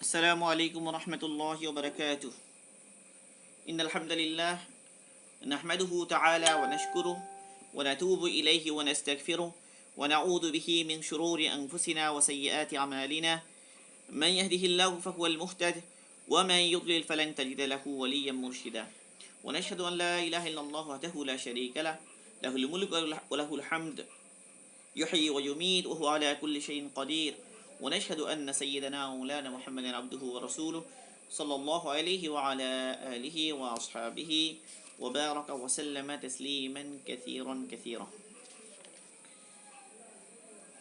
السلام عليكم ورحمة الله وبركاته. إن الحمد لله نحمده تعالى ونشكره ونتوب إليه ونستغفره ونعوذ به من شرور أنفسنا وسيئات أعمالنا. من يهده الله فهو المهتد ومن يضلل فلن تجد له وليا مرشدا. ونشهد أن لا إله إلا الله وحده لا شريك له، له الملك وله الحمد، يحيي ويميت وهو على كل شيء قدير. ونشهد أن سيدنا ومولانا محمدا عبده ورسوله صلى الله عليه وعلى آله وأصحابه وبارك وسلم تسليما كثيرا كثيرا.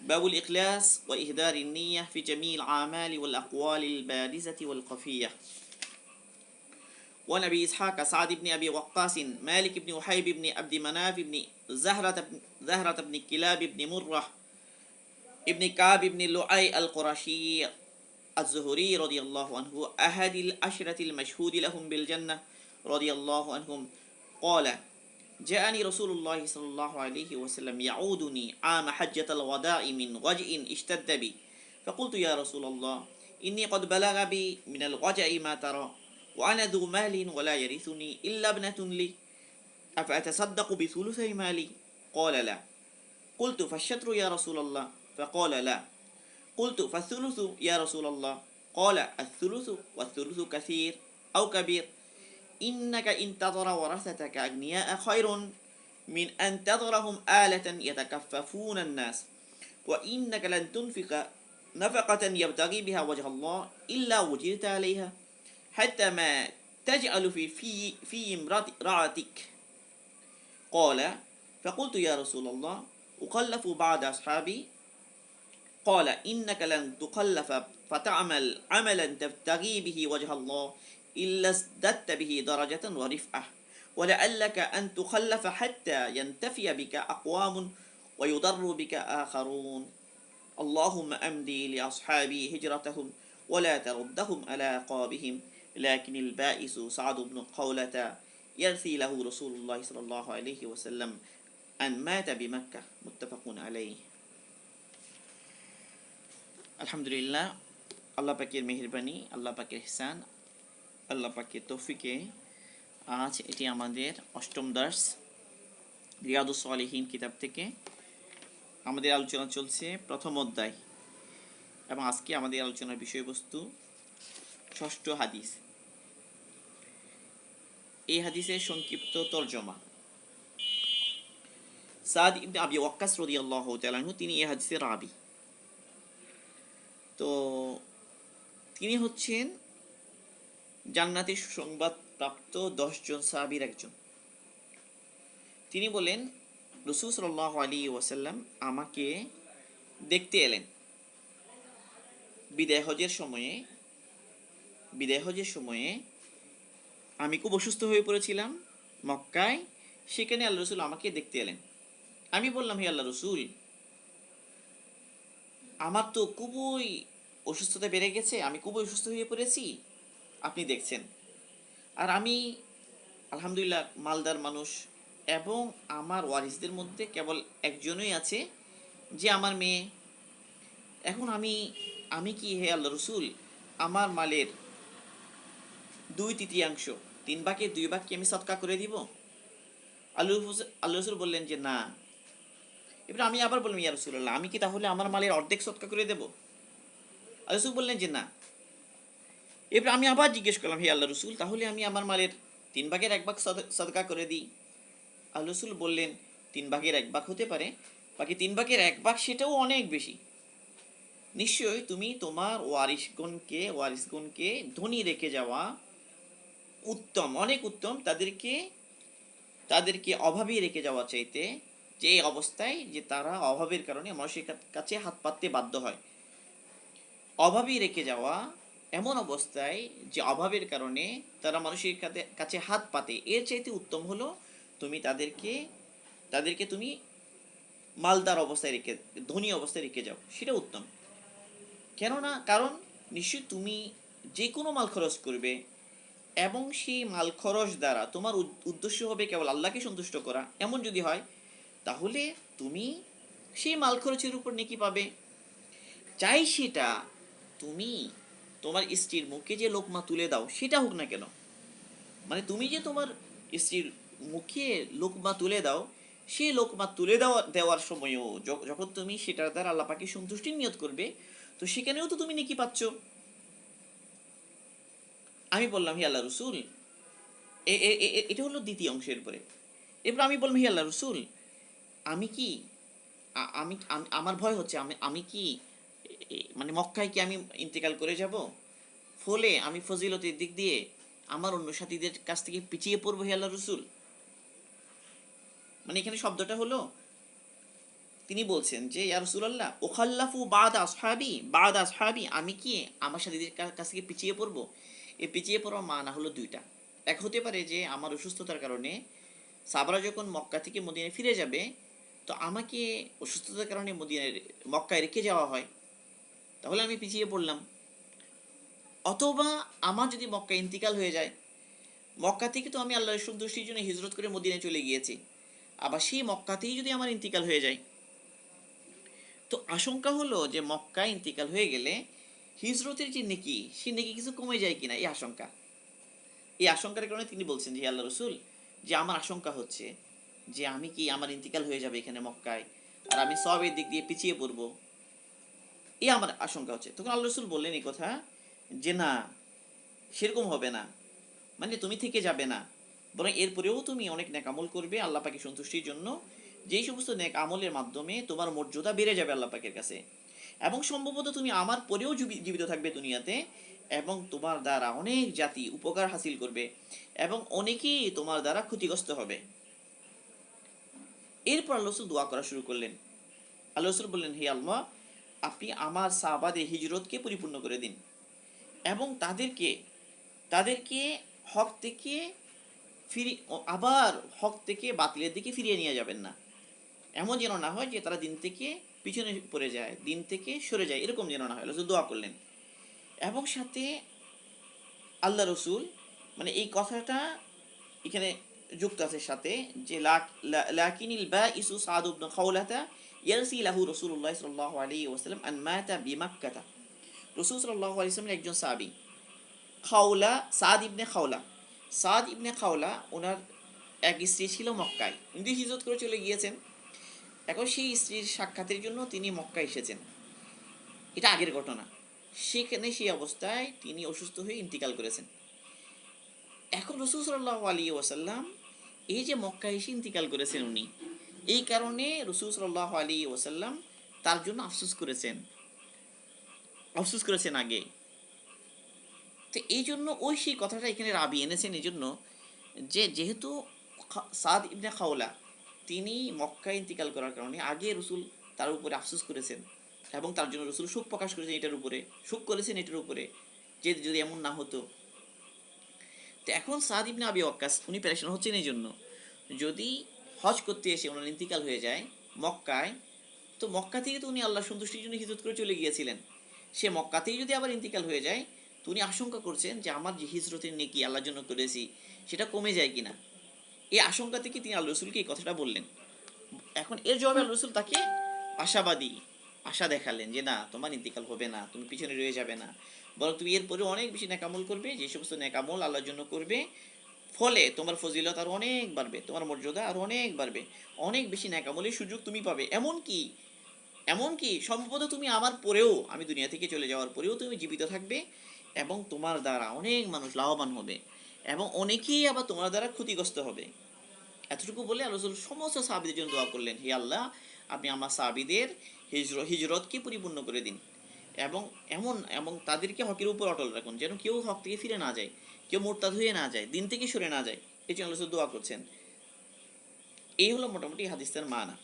باب الإخلاص وإهدار النية في جميع الأعمال والأقوال البارزة والخفية. ونبي إسحاق سعد بن أبي وقاص مالك بن وحيب بن عبد مناف بن زهرة بن كلاب بن مرة ابن كعب بن لؤي القرشي الزهري رضي الله عنه أحد العشرة المشهود لهم بالجنة رضي الله عنهم قال: جاءني رسول الله صلى الله عليه وسلم يعودني عام حجة الوداع من وجع اشتد بي، فقلت يا رسول الله إني قد بلغ بي من الوجع ما ترى، وأنا ذو مال ولا يرثني إلا ابنة لي، أفأتصدق بثلث مالي؟ قال لا. قلت فالشطر يا رسول الله؟ فقال لا. قلت فالثلث يا رسول الله؟ قال الثلث، والثلث كثير أو كبير. إنك إن تذر ورثتك أغنياء خير من أن تذرهم آلة يتكففون الناس، وإنك لن تنفق نفقة يبتغي بها وجه الله إلا وجرت عليها حتى ما تجعل في امرأتك. قال فقلت يا رسول الله أكلف بعد أصحابي؟ قال إنك لن تكلف فتعمل عملا تبتغي به وجه الله إلا ازددت به درجة ورفعة، ولعلك أن تخلف حتى ينتفي بك أقوام ويضر بك آخرون. اللهم أمضي لأصحابي هجرتهم ولا تردهم على عقابهم، لكن البائس سعد بن قولة يرثي له رسول الله صلى الله عليه وسلم أن مات بمكة. متفق عليه. আলহামদুলিল্লাহ, আল্লাহ পাকের মেহেরবানি, আল্লাহ পাকের ইহসান, আল্লাহ পাকের তৌফিকে আজ এটি আমাদের অষ্টম দার্স রিয়াদুস সালিহিন কিতাব থেকে আমাদের আলোচনা চলছে প্রথম অধ্যায়, এবং আজকে আমাদের আলোচনার বিষয়বস্তু ষষ্ঠ হাদিস। এই হাদিসের সংক্ষিপ্ত তরজমা। সাদ ইবনে আবি ওয়াক্কাস রাদিয়াল্লাহু তাআলা আনহু, তিনি এই হাদিসের রাবী। তো তিনি হচ্ছেন জান্নাতের সুসংবাদ প্রাপ্ত 10 জন সাহাবীর একজন। তিনি বলেন, রাসূল সাল্লাল্লাহু আলাইহি ওয়াসাল্লাম আমাকে দেখতে এলেন বিদায় হজের সময়ে। আমি খুব অসুস্থ হয়ে পড়েছিলাম মক্কায়, সেখানে আল্লাহ রসুল আমাকে দেখতে এলেন। আমি বললাম, হে আল্লাহ রসুল, আমার তো খুবই অসুস্থতা বেড়ে গেছে, আমি খুবই অসুস্থ হয়ে পড়েছি, আপনি দেখছেন। আর আমি আলহামদুলিল্লাহ মালদার মানুষ, এবং আমার ওয়ারিসদের মধ্যে কেবল একজনই আছে যে আমার মেয়ে। এখন আমি কি হে আল্লাহ রসুল, আমার মালের 2/3, 3 ভাগের 2 ভাগ কি আমি সদকা করে দিব? আল্লাহ রসুল বললেন যে না। এবার আমি আবার বললাম, ইয়া রাসূলুল্লাহ, আমি কি তাহলে আমার মালের অর্ধেক সদকা করে দেব? আল্লাহ রসুল বললেন যে না। এবার আমি আবার জিজ্ঞেস করলাম, হে আল্লাহ রসুল, তাহলে আমি আমার মালের 3 ভাগের 1 ভাগ সদকা করে দিই? আল্লাহ রসুল বললেন, 3 ভাগের 1 ভাগ হতে পারে, বাকি 3 ভাগের 1 ভাগ সেটাও অনেক বেশি। নিশ্চয়ই তুমি তোমার ওয়ারিসগণকে ধনী রেখে যাওয়া উত্তম, অনেক উত্তম, তাদেরকে অভাবী রেখে যাওয়া চাইতে, যে এই অবস্থায় যে তারা অভাবের কারণে মানুষের কাছে হাত পাততে বাধ্য হয়। অভাবী রেখে যাওয়া এমন অবস্থায় যে অভাবের কারণে তারা মানুষের কাছে হাত পাতে, এর চাইতে উত্তম হলো তুমি তাদেরকে তুমি মালদার অবস্থায় রেখে, ধনী অবস্থায় রেখে যাও, সেটা উত্তম। কারণ নিশ্চয়ই তুমি যে কোনো মাল খরচ করবে, এবং সেই মাল খরচ দ্বারা তোমার উদ্দেশ্য হবে কেবল আল্লাহকে সন্তুষ্ট করা, এমন যদি হয় তাহলে তুমি সেই মাল খরচের উপর নেকি পাবে। চাই সেটা তুমি তোমার স্ত্রীর মুখে যে লোকমা তুলে দাও সেটা হোক না কেন, মানে তুমি যে তোমার স্ত্রীর মুখে লোকমা তুলে দাও, সেই লোকমা তুলে দেওয়ার সময়ও যখন তুমি সেটার দ্বারা আল্লাহ পাকে সন্তুষ্টি নিয়ত করবে, তো সেখানেও তো তুমি নেকি পাচ্ছ। আমি বললাম হি আল্লাহ রসুল, এটা হলো দ্বিতীয় অংশের পরে। এরপর আমি বললাম হি আল্লাহ রসুল, আমি কি আমার ভয় হচ্ছে, আমি কি মানে মক্কায় কি আমি ইন্তেকাল করে যাব, ফলে আমি ফজিলতের দিক দিয়ে আমার অন্য সাথীদের কাছ থেকে পিছিয়ে পড়বো হে আল্লাহ রসুল। মানে এখানে শব্দটা হলো, তিনি বলছেন যে ইয়া রাসূলুল্লাহ ওখাল্লাফু বাদ আসহাবি, আমি কি আমার সাথীদের কাছ থেকে পিছিয়ে পড়বো। এই পিছিয়ে পড়ার মানা হলো দুইটা। এক হতে পারে যে আমার অসুস্থতার কারণে সাহাবারা যখন মক্কা থেকে মদিনায় ফিরে যাবে, তো আমাকে অসুস্থতার কারণে মক্কায় রেখে যাওয়া হয়, তাহলে আমি পিছিয়ে পড়লাম। অথবা আমার যদি মক্কা ইন্তিকাল হয়ে যায়, মক্কা থেকে তো আমি আল্লাহর সন্তুষ্টির জন্য হিজরত করে মদিনায় চলে গিয়েছি, আবার সেই মক্কাতেই যদি আমার ইন্তিকাল হয়ে যায়, তো আশঙ্কা হলো যে মক্কায় ইন্তিকাল হয়ে গেলে হিজরতের যে নেকি, সেই নেকি কিছু কমে যায় কিনা, এই আশঙ্কার কারণে তিনি বলছেন যে আল্লাহ রসুল, যে আমার আশঙ্কা হচ্ছে যে আমি কি আমার ইন্তিকাল হয়ে যাবে এখানে মক্কায়, আর আমি সবের দিক দিয়ে পিছিয়ে পড়বো, এই আমার আশঙ্কা হচ্ছে। তখন আল্লাহ রসুল বললেন এই কথা যে না, সেরকম হবে না, মানে তুমি থেকে যাবে না, বরং এরপরেও তুমি অনেক নেক আমল করবে আল্লাহ পাকের সন্তুষ্টির জন্য, যেই সমস্ত নেক আমলের মাধ্যমে তোমার মর্যাদা বেড়ে যাবে আল্লাহ পাকের কাছে, এবং সম্ভবত তুমি আমার পরেও জীবিত থাকবে দুনিয়াতে, এবং তোমার দ্বারা অনেক জাতি উপকার হাসিল করবে, এবং অনেকেই তোমার দ্বারা ক্ষতিগ্রস্ত হবে। এরপর আল্লাহ রসুল দোয়া করা শুরু করলেন। আল্লাহ রসুল বললেন হে আল্লাহ, আপনি আমার সাহাবাদের হিজরতকে পরিপূর্ণ করে দিন, এবং তাদেরকে হক থেকে আবার হক থেকে বাতিলের দিকে ফিরিয়ে নিয়ে যাবেন না। এমন যেন না হয় যে তারা দিন থেকে পিছনে পড়ে যায়, দিন থেকে সরে যায়, এরকম যেন না হয়। রসুল দোয়া করলেন। এবং সাথে আল্লাহ রসুল, মানে এই কথাটা এখানে যুক্ত আছে সাথে, যে লাকিনিল বাইসু সাদ ইবনে খাওলাতা ইয়ারসি লাহু রাসূলুল্লাহ সাল্লাল্লাহু আলাইহি ওয়াসাল্লাম আন মাতা বিমাক্কাতা। রাসূল সাল্লাল্লাহু আলাইহি ওয়াসাল্লাম একজন সাহাবী, খাওলা, সাদ ইবনে খাওলা, ওনার এক স্ত্রী ছিল মক্কায়, উনি হিজরত করে চলে গিয়েছেন। এখন সেই স্ত্রীর সাক্ষাতের জন্য তিনি মক্কায় এসেছেন, এটা আগের ঘটনা। সেখানে সেই অবস্থায় তিনি অসুস্থ হয়ে ইন্তিকাল করেছেন। এখন রসুল সাল্লাল্লাহু আলাইহি ওয়াসাল্লাম এই যে মক্কায় এসে ইন্তিকাল করেছেন উনি, এই কারণে রসুল সাল্লাল্লাহু আলাইহি ওয়াসাল্লাম তার জন্য আফসোস করেছেন আগে। তো এই জন্য ওই সেই কথাটা এখানে রাবি এনেছেন এই জন্য, যে যেহেতু সাদ ইবনে খাওলা তিনি মক্কায় ইন্তিকাল করার কারণে আগে রসুল তার উপরে আফসোস করেছেন, এবং তার জন্য রসুল শোক প্রকাশ করেছেন এটার উপরে, যে যদি এমন না হতো। তো এখন সাদ ইবনে আবি ওয়াক্কাস উনি প্যারেশান হচ্ছেন এই জন্য, যদি হজ করতে এসে ওনার ইন্তিকাল হয়ে যায় মক্কায়, তো মক্কা থেকে তো উনি আল্লাহর সন্তুষ্টির জন্য হিজরত করে চলে গিয়েছিলেন, সে মক্কাতেই যদি আবার ইন্তিকাল হয়ে যায়, তো উনি আশঙ্কা করছেন যে আমার যে হিজরতের নেকি আল্লাহর জন্য করেছি সেটা কমে যায় কিনা। এই আশঙ্কা থেকে তিনি আল্লাহ রসুলকে এই কথাটা বললেন। এখন এর জবাবে আল্লাহ রসুল তাকে আশা দেখালেন যে না, তোমার ইন্তিকাল হবে না, তুমি পিছনে রয়ে যাবে না, বরং তুমি এরপরে অনেক বেশি নেকামল করবে, যে সমস্ত নেকামল আল্লাহর জন্য করবে, ফলে তোমার ফজিলত আরো অনেক বাড়বে, তোমার মর্যাদা আরো অনেক বাড়বে, অনেক বেশি নেকামলের সুযোগ তুমি পাবে। এমনকি সম্ভবত তুমি আমার পরেও, আমি দুনিয়া থেকে চলে যাওয়ার পরেও তুমি জীবিত থাকবে, এবং তোমার দ্বারা অনেক মানুষ লাভবান হবে, এবং অনেকেই আবার তোমার দ্বারা ক্ষতিগ্রস্ত হবে। এতটুকু বলে আল্লাহ রাসূল সমস্ত সাহাবীদের জন্য দোয়া করলেন, হে আল্লাহ, আপনি আমার সাহাবীদের হিজরতকে পরিপূর্ণ করে দিন, এবং তাদেরকে হকের উপর অটল রাখুন, যেন কেউ হক থেকে ফিরে না যায়, কেউ মোরতাদ হয়ে না যায়, দিন থেকে সরে না যায়। এই জন্য আল্লাহ রাসূল দোয়া করছেন। এই হলো মোটামুটি হাদিসের মানা।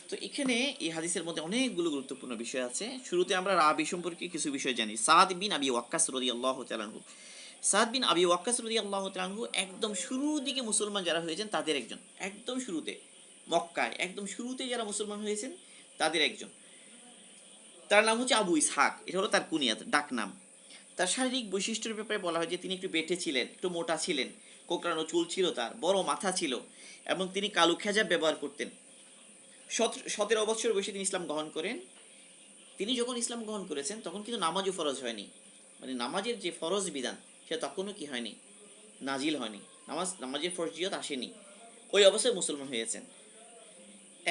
তো এখানে এই হাদিসের মধ্যে অনেকগুলো গুরুত্বপূর্ণ বিষয় আছে। শুরুতে আমরা রাবি সম্পর্কে কিছু বিষয় জানি। সাদ বিন আবি ওয়াক্কাস রাদিয়াল্লাহু তাআলা আনহু, সাদ বিন আবি ওয়াক্কাস রাদিয়াল্লাহু তাআলা আনহু একদম শুরুর দিকে মুসলমান যারা হয়েছেন তাদের একজন, একদম শুরুতে মক্কায় একদম শুরুতে যারা মুসলমান হয়েছেন তাদের একজন। তার নাম হচ্ছে আবু ইসহাক, এটা হলো তার কুনিয়াত, ডাক নাম। তার শারীরিক বৈশিষ্ট্যের ব্যাপারে বলা হয় যে তিনি একটু বেঁটে ছিলেন, একটু মোটা ছিলেন, কোঁকড়ানো চুল ছিল তার, বড় মাথা ছিল, এবং তিনি কালো খেজাব ব্যবহার করতেন। 17 বছর বয়সে তিনি ইসলাম গ্রহণ করেন, তিনি যখন ইসলাম গ্রহণ করেছেন তখন কিন্তু নামাজও ফরজ হয়নি, মানে নামাজের যে ফরজ বিধান সেটা তখনও কি হয়নি, নাজিল হয়নি, নামাজের ফরজিয়ত আসেনি। ওই অবস্থায় মুসলমান হয়েছেন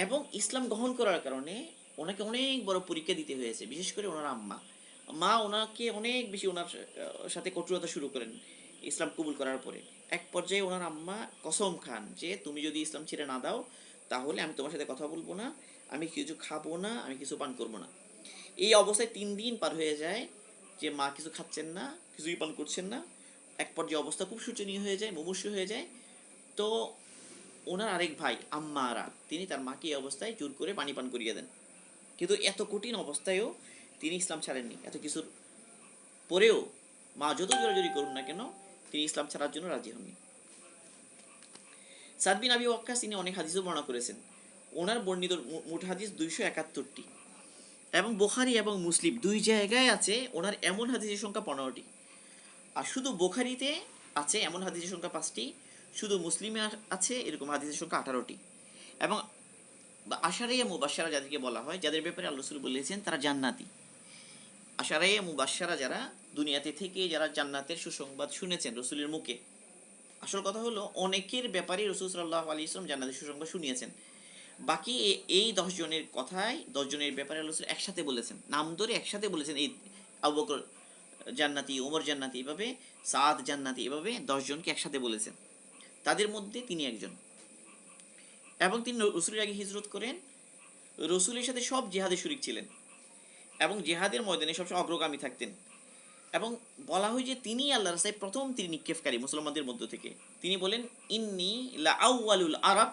এবং ইসলাম গ্রহণ করার কারণে ওনাকে অনেক বড় পরীক্ষা দিতে হয়েছে, বিশেষ করে ওনার মা ওনাকে অনেক বেশি ওনার সাথে কঠোরতা শুরু করেন ইসলাম কবুল করার পরে। এক পর্যায়ে ওনার আম্মা কসম খান যে তুমি যদি ইসলাম ছেড়ে না দাও তাহলে আমি তোমার সাথে কথা বলবো না, আমি কিছু খাবো না, আমি কিছু পান করবো না। এই অবস্থায় 3 দিন পার হয়ে যায় যে মা কিছু খাচ্ছেন না, কিছুই পান করছেন না। এক পর্যায়ে অবস্থা খুব শোচনীয় হয়ে যায়, মুমূর্ষু হয়ে যায়। তো ওনার আরেক ভাই আম্মারা তিনি তার মাকে এই অবস্থায় জোর করে পানি পান করিয়ে দেন। কিন্তু এত কঠিন অবস্থায়ও তিনি ইসলাম ছাড়েননি। এত কিছুর পরেও মা যত জোরাজোরি করুন না কেন তিনি ইসলাম ছাড়ার জন্য রাজি হননি। সাদ বিন আবি ওয়াক্কাস তিনি অনেক হাদিসও বর্ণনা করেছেন। ওনার বর্ণিত মোট হাদিস 271টি এবং বুখারী এবং মুসলিম দুই জায়গায় আছে ওনার এমন হাদিসের সংখ্যা 15টি। আর শুধু বুখারীতে আছে এমন হাদিসের সংখ্যা 5টি, শুধু মুসলিমে আছে এরকম হাদিসের সংখ্যা 18টি। এবং আশারাইয়া মুবাশশারা যাদেরকে বলা হয়, যাদের ব্যাপারে আল্লাহ রাসূল বলেছেন তারা জান্নাতি, আশারাইয়া মুবাশশারা যারা দুনিয়াতে থেকে যারা জান্নাতের সুসংবাদ শুনেছেন রাসূলের মুখে। আসল কথা হলো অনেকের ব্যাপারে রাসূল সাল্লাল্লাহু আলাইহি ওয়াসাল্লাম জান্নাতের সুসংবাদ শুনিয়েছেন, বাকি এই 10 জনের কথায় 10 জনের ব্যাপারে আল্লাহ রাসূল একসাথে বলেছেন, নাম ধরে একসাথে বলেছেন। এই আবু বকর জান্নাতি, ওমর জান্নাতি, এভাবে সাদ জান্নাতি, এভাবে 10 জনকে একসাথে বলেছেন। তাদের মধ্যে তিনি একজন। এবং তিনি রসুলের আগে হিজরত করেন, রসুলের সাথে সব জিহাদে শরীক ছিলেন এবং জিহাদের ময়দানে সবসময় অগ্রগামী থাকতেন। এবং বলা হয় যে তিনি আল্লাহ রাস্তায় প্রথম তিনি নিক্ষেপকারী মুসলমানদের মধ্য থেকে। তিনি বলেন ইন্নী লা আউয়ালুল আরব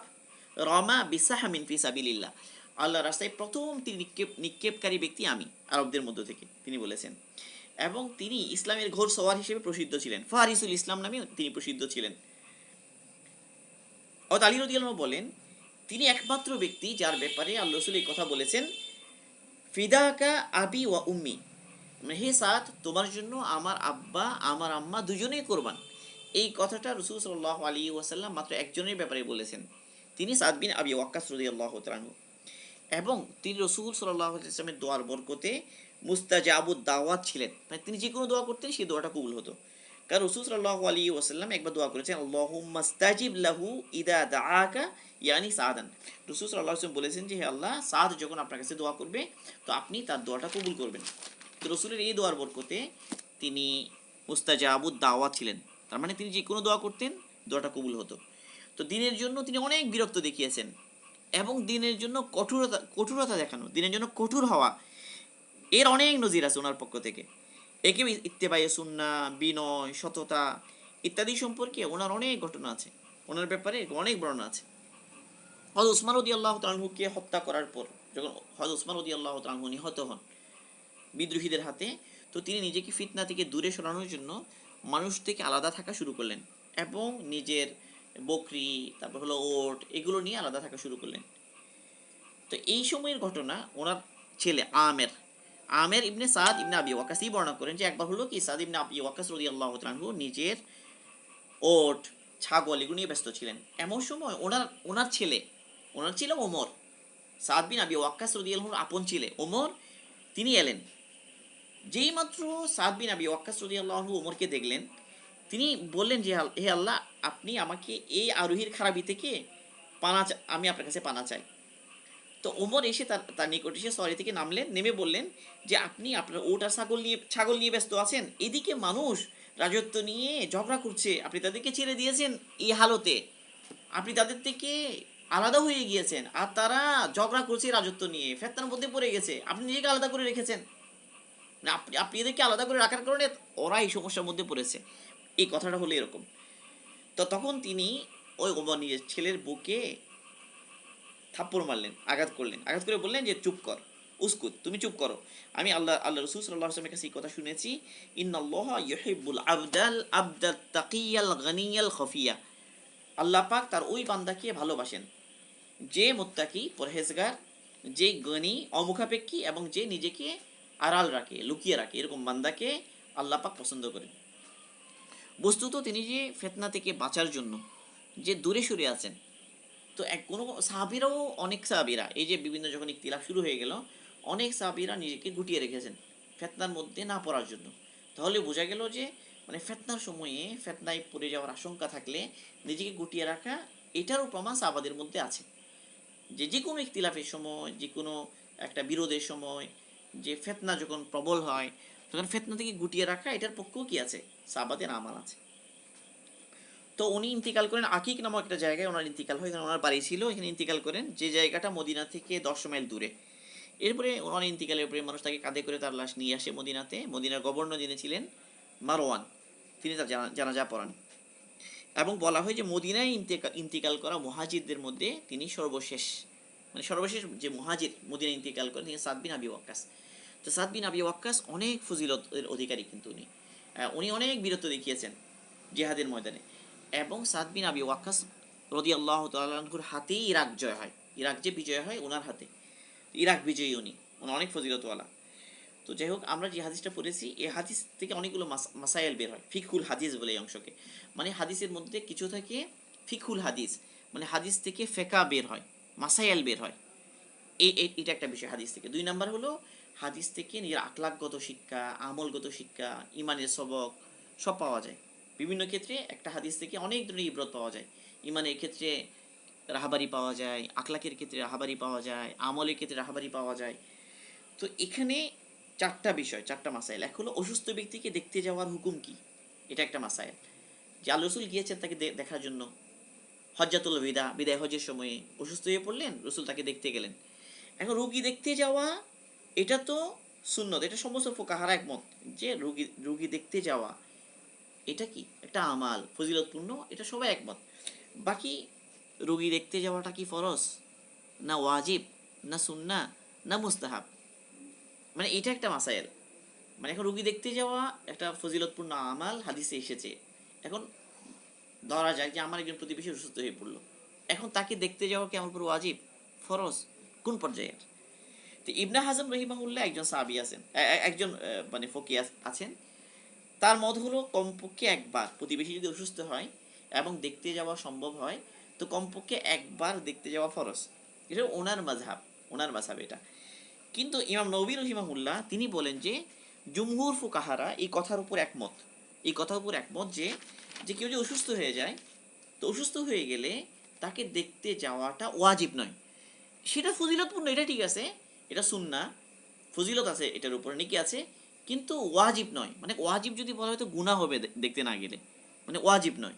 রমা বিসাহামিন ফি সাবিলিল্লাহ, আল্লাহ রাস্তায় প্রথম তিনি নিক্ষেপকারী ব্যক্তি আমি আরবদের মধ্য থেকে, তিনি বলেছেন। এবং তিনি ইসলামের ঘোর সওয়ার হিসেবে প্রসিদ্ধ ছিলেন, ফারিসুল ইসলাম নামে তিনি প্রসিদ্ধ ছিলেন। আলী রাদিয়াল্লাহু বলেন তিনি একমাত্র ব্যক্তি যার ব্যাপারে আল্লাহ রাসূল এই কথা বলেছেন, ফিদাকা আবি ওয়া উম্মি, হে সাদ তোমার জন্য আমার আব্বা আমার আম্মা দুজনেই কোরবান। এই কথাটা রাসূল সাল্লাল্লাহু আলাইহি ওয়াসাল্লাম মাত্র একজনের ব্যাপারে বলেছেন, তিনি সাদ বিন আবি ওয়াক্কাস রাদিয়াল্লাহু তাআলা আনহু। এবং তিনি রাসূল সাল্লাল্লাহু আলাইহি ওয়াসাল্লামের দোয়ার বরকতে মুস্তাজাবুদ দাওয়াত ছিলেন, মানে তিনি যে কোনো দোয়া করতেন সেই দোয়াটা কবুল হতো। কারণ রাসূল সাল্লাল্লাহু আলাইহি ওয়াসাল্লাম একবার দোয়া করেছেন আল্লাহুম্মা স্তাজিব লাহু ইদা দাআকা ইয়ানি সাদান। রাসূল সাল্লাল্লাহু আলাইহি ওয়াসাল্লাম বলেছেন যে হে আল্লাহ, সাদ যখন আপনার কাছে দোয়া করবে তো আপনি তার দোয়াটা কবুল করবেন। তো রাসূলের এই দোয়ার বরকতে তিনি মুস্তাজাবুদ দাওয়াত ছিলেন, তার মানে তিনি যে কোনো দোয়া করতেন দোয়াটা কবুল হতো। তো দিনের জন্য তিনি অনেক বিরক্ত দেখিয়েছেন এবং দিনের জন্য কঠোরতা দেখানো, দিনের জন্য কঠোর হওয়া, এর অনেক নজির আছে ওনার পক্ষ থেকে। একে ইত্তেবায়ে সুন্নাহ, বিনয়, সততা ইত্যাদি সম্পর্কে ওনার অনেক ঘটনা আছে, ওনার ব্যাপারে অনেক বর্ণনা আছে। হযরত ওসমান রাদিয়াল্লাহু তাআলা আনহুকে হত্যা করার পর যখন হযরত ওসমান রাদিয়াল্লাহু তাআলা আনহু নিহত হন বিদ্রোহীদের হাতে, তো তিনি নিজেকে ফিতনা থেকে দূরে সরানোর জন্য মানুষ থেকে আলাদা থাকা শুরু করলেন এবং নিজের বকরি, তারপর হলো ওট, এগুলো নিয়ে আলাদা থাকা শুরু করলেন। তো এই সময়ের ঘটনা ওনার ছেলে আমের ইবনে সাদ ইবনে আবি ওয়াক্কাসই বর্ণনা করেন যে একবার হলো কি সাদ ইবনে আবি ওয়াক্কাস রাদিয়াল্লাহু তাআলা আনহু নিজের ওট, ছাগল এগুলো নিয়ে ব্যস্ত ছিলেন। এমন সময় ওনার ছেলে ওমর, সাদ বিন আবি ওয়াক্কাস রাদিয়াল্লাহু আনহুর আপন ছেলে ওমর, তিনি এলেন। যেই মাত্র সাদ বিন আবি ওয়াক্কাস রাদিয়াল্লাহু আনহু ওমরকে দেখলেন, তিনি বললেন যে হে আল্লাহ, আপনি আমাকে এই আরোহীর খারাপি থেকে আমি আপনার কাছে পানা চাই। তো ওমর এসে তার নিকট এসে সরি থেকে নামলেন, নেমে বললেন যে আপনি আপনার ওট আর ছাগল নিয়ে ব্যস্ত আছেন, এদিকে মানুষ রাজত্ব নিয়ে ঝগড়া করছে, আপনি তাদেরকে ছেড়ে দিয়েছেন এই হালতে, আপনি তাদের থেকে আলাদা হয়ে গিয়েছেন আর তারা ঝগড়া করছে রাজত্ব নিয়ে, ফেতনার মধ্যে পড়ে গেছে, আপনি নিজেকে আলাদা করে রেখেছেন না, আপনি এদেরকে আলাদা করে রাখার কারণে ওরা এই সমস্যার মধ্যে পড়েছে। এই কথাটা হলো এরকম। তো তখন তিনি ওই ওমর নিজের ছেলের বুকে থাপ্পড় মারলেন, আঘাত করে বললেন যে চুপ কর, উসকুত, তুমি চুপ করো। আমি আল্লাহ রাসূল সাল্লাল্লাহু আলাইহি ওয়াসাল্লামের কাছে এই কথা শুনেছি, ইন্নাল্লাহা ইউহিব্বুল আবদাল তাকিয়াল গানিয়াল খফিয়া, আল্লাহ পাক তার ওই বান্দাকে ভালোবাসেন যে মুত্তাকি, পরহেজগার, যে গনি, অমুখাপেক্ষী এবং যে নিজেকে আড়াল রাখে, লুকিয়ে রাখে, এরকম বান্দাকে আল্লাহ পাক পছন্দ করেন। বস্তুত তিনি যে ফিতনা থেকে বাঁচার জন্য যে দূরে সরে আছেন, তো কোনো সাহাবীরাও, অনেক সাহাবীরা এই যে বিভিন্ন যখন ইখতিলাফ শুরু হয়ে গেল অনেক সাহাবীরা নিজেকে গুটিয়ে রেখেছেন ফিতনার মধ্যে না পড়ার জন্য। তাহলে বোঝা গেল যে মানে ফিতনার সময়ে ফিতনায় পড়ে যাওয়ার আশঙ্কা থাকলে নিজেকে গুটিয়ে রাখা, এটারও প্রমাণ সাহাবাদের মধ্যে আছে। যে কোনো ইখতিলাফের সময়, যে কোনো একটা বিরোধের সময়, যে ফিতনা যখন প্রবল হয় তখন ফিতনা থেকে গুটিয়ে রাখা, এটার পক্ষেও কি আছে, সাহাবাদের আমল আছে। তো উনি ইন্তিকাল করেন আকিক নামক একটা জায়গায়, ওনার ইন্তিকাল হয়, এখানে ওনার বাড়ি ছিল, এখানে ইন্তিকাল করেন, যে জায়গাটা মদিনা থেকে 10 মাইল দূরে। এরপরে ওনার ইন্তিকালের উপরে মানুষ তাকে কাঁধে করে তার লাশ নিয়ে আসে মদিনাতে। মদিনার গভর্নর যিনি ছিলেন মারওয়ান, তিনি তার জানাজা পড়ান। এবং বলা হয় যে মদিনায় ইন্তিকাল করা মুহাজিরদের মধ্যে তিনি সর্বশেষ, মানে সর্বশেষ যে মুহাজির মদিনায় ইন্তিকাল করেন তিনি সাদ বিন আবি ওয়াক্কাস। তো সাদ বিন আবি ওয়াক্কাস অনেক ফজিলতের অধিকারী, কিন্তু উনি অনেক বীরত্ব দেখিয়েছেন জিহাদের ময়দানে। এবং সাদ বিন আবি ওয়াক্কাস রাদিয়াল্লাহু তাআলা আনহুর হাতেই ইরাক জয় হয়, ইরাক যে বিজয় হয় ওনার হাতে, ইরাক বিজয়ী উনি অনেক ফজিলতওয়ালা। তো যাই হোক, আমরা যে হাদিসটা পড়েছি এই হাদিস থেকে অনেকগুলো মাসাইল বের হয়, ফিকহুল হাদিস বলে এই অংশকে। মানে হাদিসের মধ্যে কিছু থাকে ফিকহুল হাদিস, মানে হাদিস থেকে ফেকা বের হয়, মাসাইল বের হয়, এটা একটা বিষয় হাদিস থেকে। 2 নাম্বার হলো হাদিস থেকে নিজের আখলাকগত শিক্ষা, আমলগত শিক্ষা, ইমানের সবক সব পাওয়া যায়। বিভিন্ন ক্ষেত্রে একটা হাদিস থেকে অনেক ধরনের ইবরত পাওয়া যায়। ইমানের ক্ষেত্রে রাহাবারি পাওয়া যায়, আখলাকের ক্ষেত্রে রাহাবারি পাওয়া যায়, আমলের ক্ষেত্রে রাহাবারি পাওয়া যায়। তো এখানে 4টা বিষয়, 4টা মাসাইল। এক হলো অসুস্থ ব্যক্তিকে দেখতে যাওয়ার হুকুম কি, এটা একটা মাসাইল, যে আল্লাহ রসুল গিয়েছেন তাকে দেখার জন্য। হজ্জাতুল বিদায় হজের সময়ে অসুস্থ হয়ে পড়লেন, রসুল তাকে দেখতে গেলেন। এখন রুগী দেখতে যাওয়া, এটা তো সুন্নত, এটা সমস্ত ফুকাহারা একমত যে রুগী দেখতে যাওয়া এটা কি একটা আমাল ফজিলতপূর্ণ, এটা সবাই একমত। বাকি রুগী দেখতে যাওয়াটা কি ফরজ, না ওয়াজিব, না সুন্না, না মুস্তাহাব, মানে এটা একটা মাসাইল। মানে এখন রুগী দেখতে যাওয়া একটা ফজিলতপূর্ণ আমাল হাদিসে এসেছে। এখন ধরা যাক যে আমার একজন প্রতিবেশী অসুস্থ হয়ে পড়লো, এখন তাকে দেখতে যাওয়া কি আমার উপর ওয়াজিব, ফরজ, কোন পর্যায়ের? তো ইবনে হাজম রহিমাহুল্লাহ একজন সাহাবী আছেন, একজন মানে ফকি আছেন, তার মত হলো কমপক্ষে একবার প্রতিবেশী যদি অসুস্থ হয় এবং দেখতে যাওয়া সম্ভব হয়, তো কমপক্ষে একবার দেখতে যাওয়া ফরজ। এটা ওনার মাযহাব, ওনার মাযহাব এটা। কিন্তু ইমাম নবী রহিমাহুল্লাহ তিনি বলেন যে জুমহুর ফুকাহারা এই কথার উপর একমত, এই কথার উপর একমত যে যে কেউ যদি অসুস্থ হয়ে যায়, তো অসুস্থ হয়ে গেলে তাকে দেখতে যাওয়াটা ওয়াজিব নয়। সেটা ফজিলতপূর্ণ, এটা ঠিক আছে, এটা সুন্না, ফজিলত আছে এটার উপর, নেকি আছে, কিন্তু ওয়াজিব নয়। মানে ওয়াজিব যদি বলা হয় তো গুনাহ হবে দেখতে না গেলে, মানে ওয়াজিব নয়।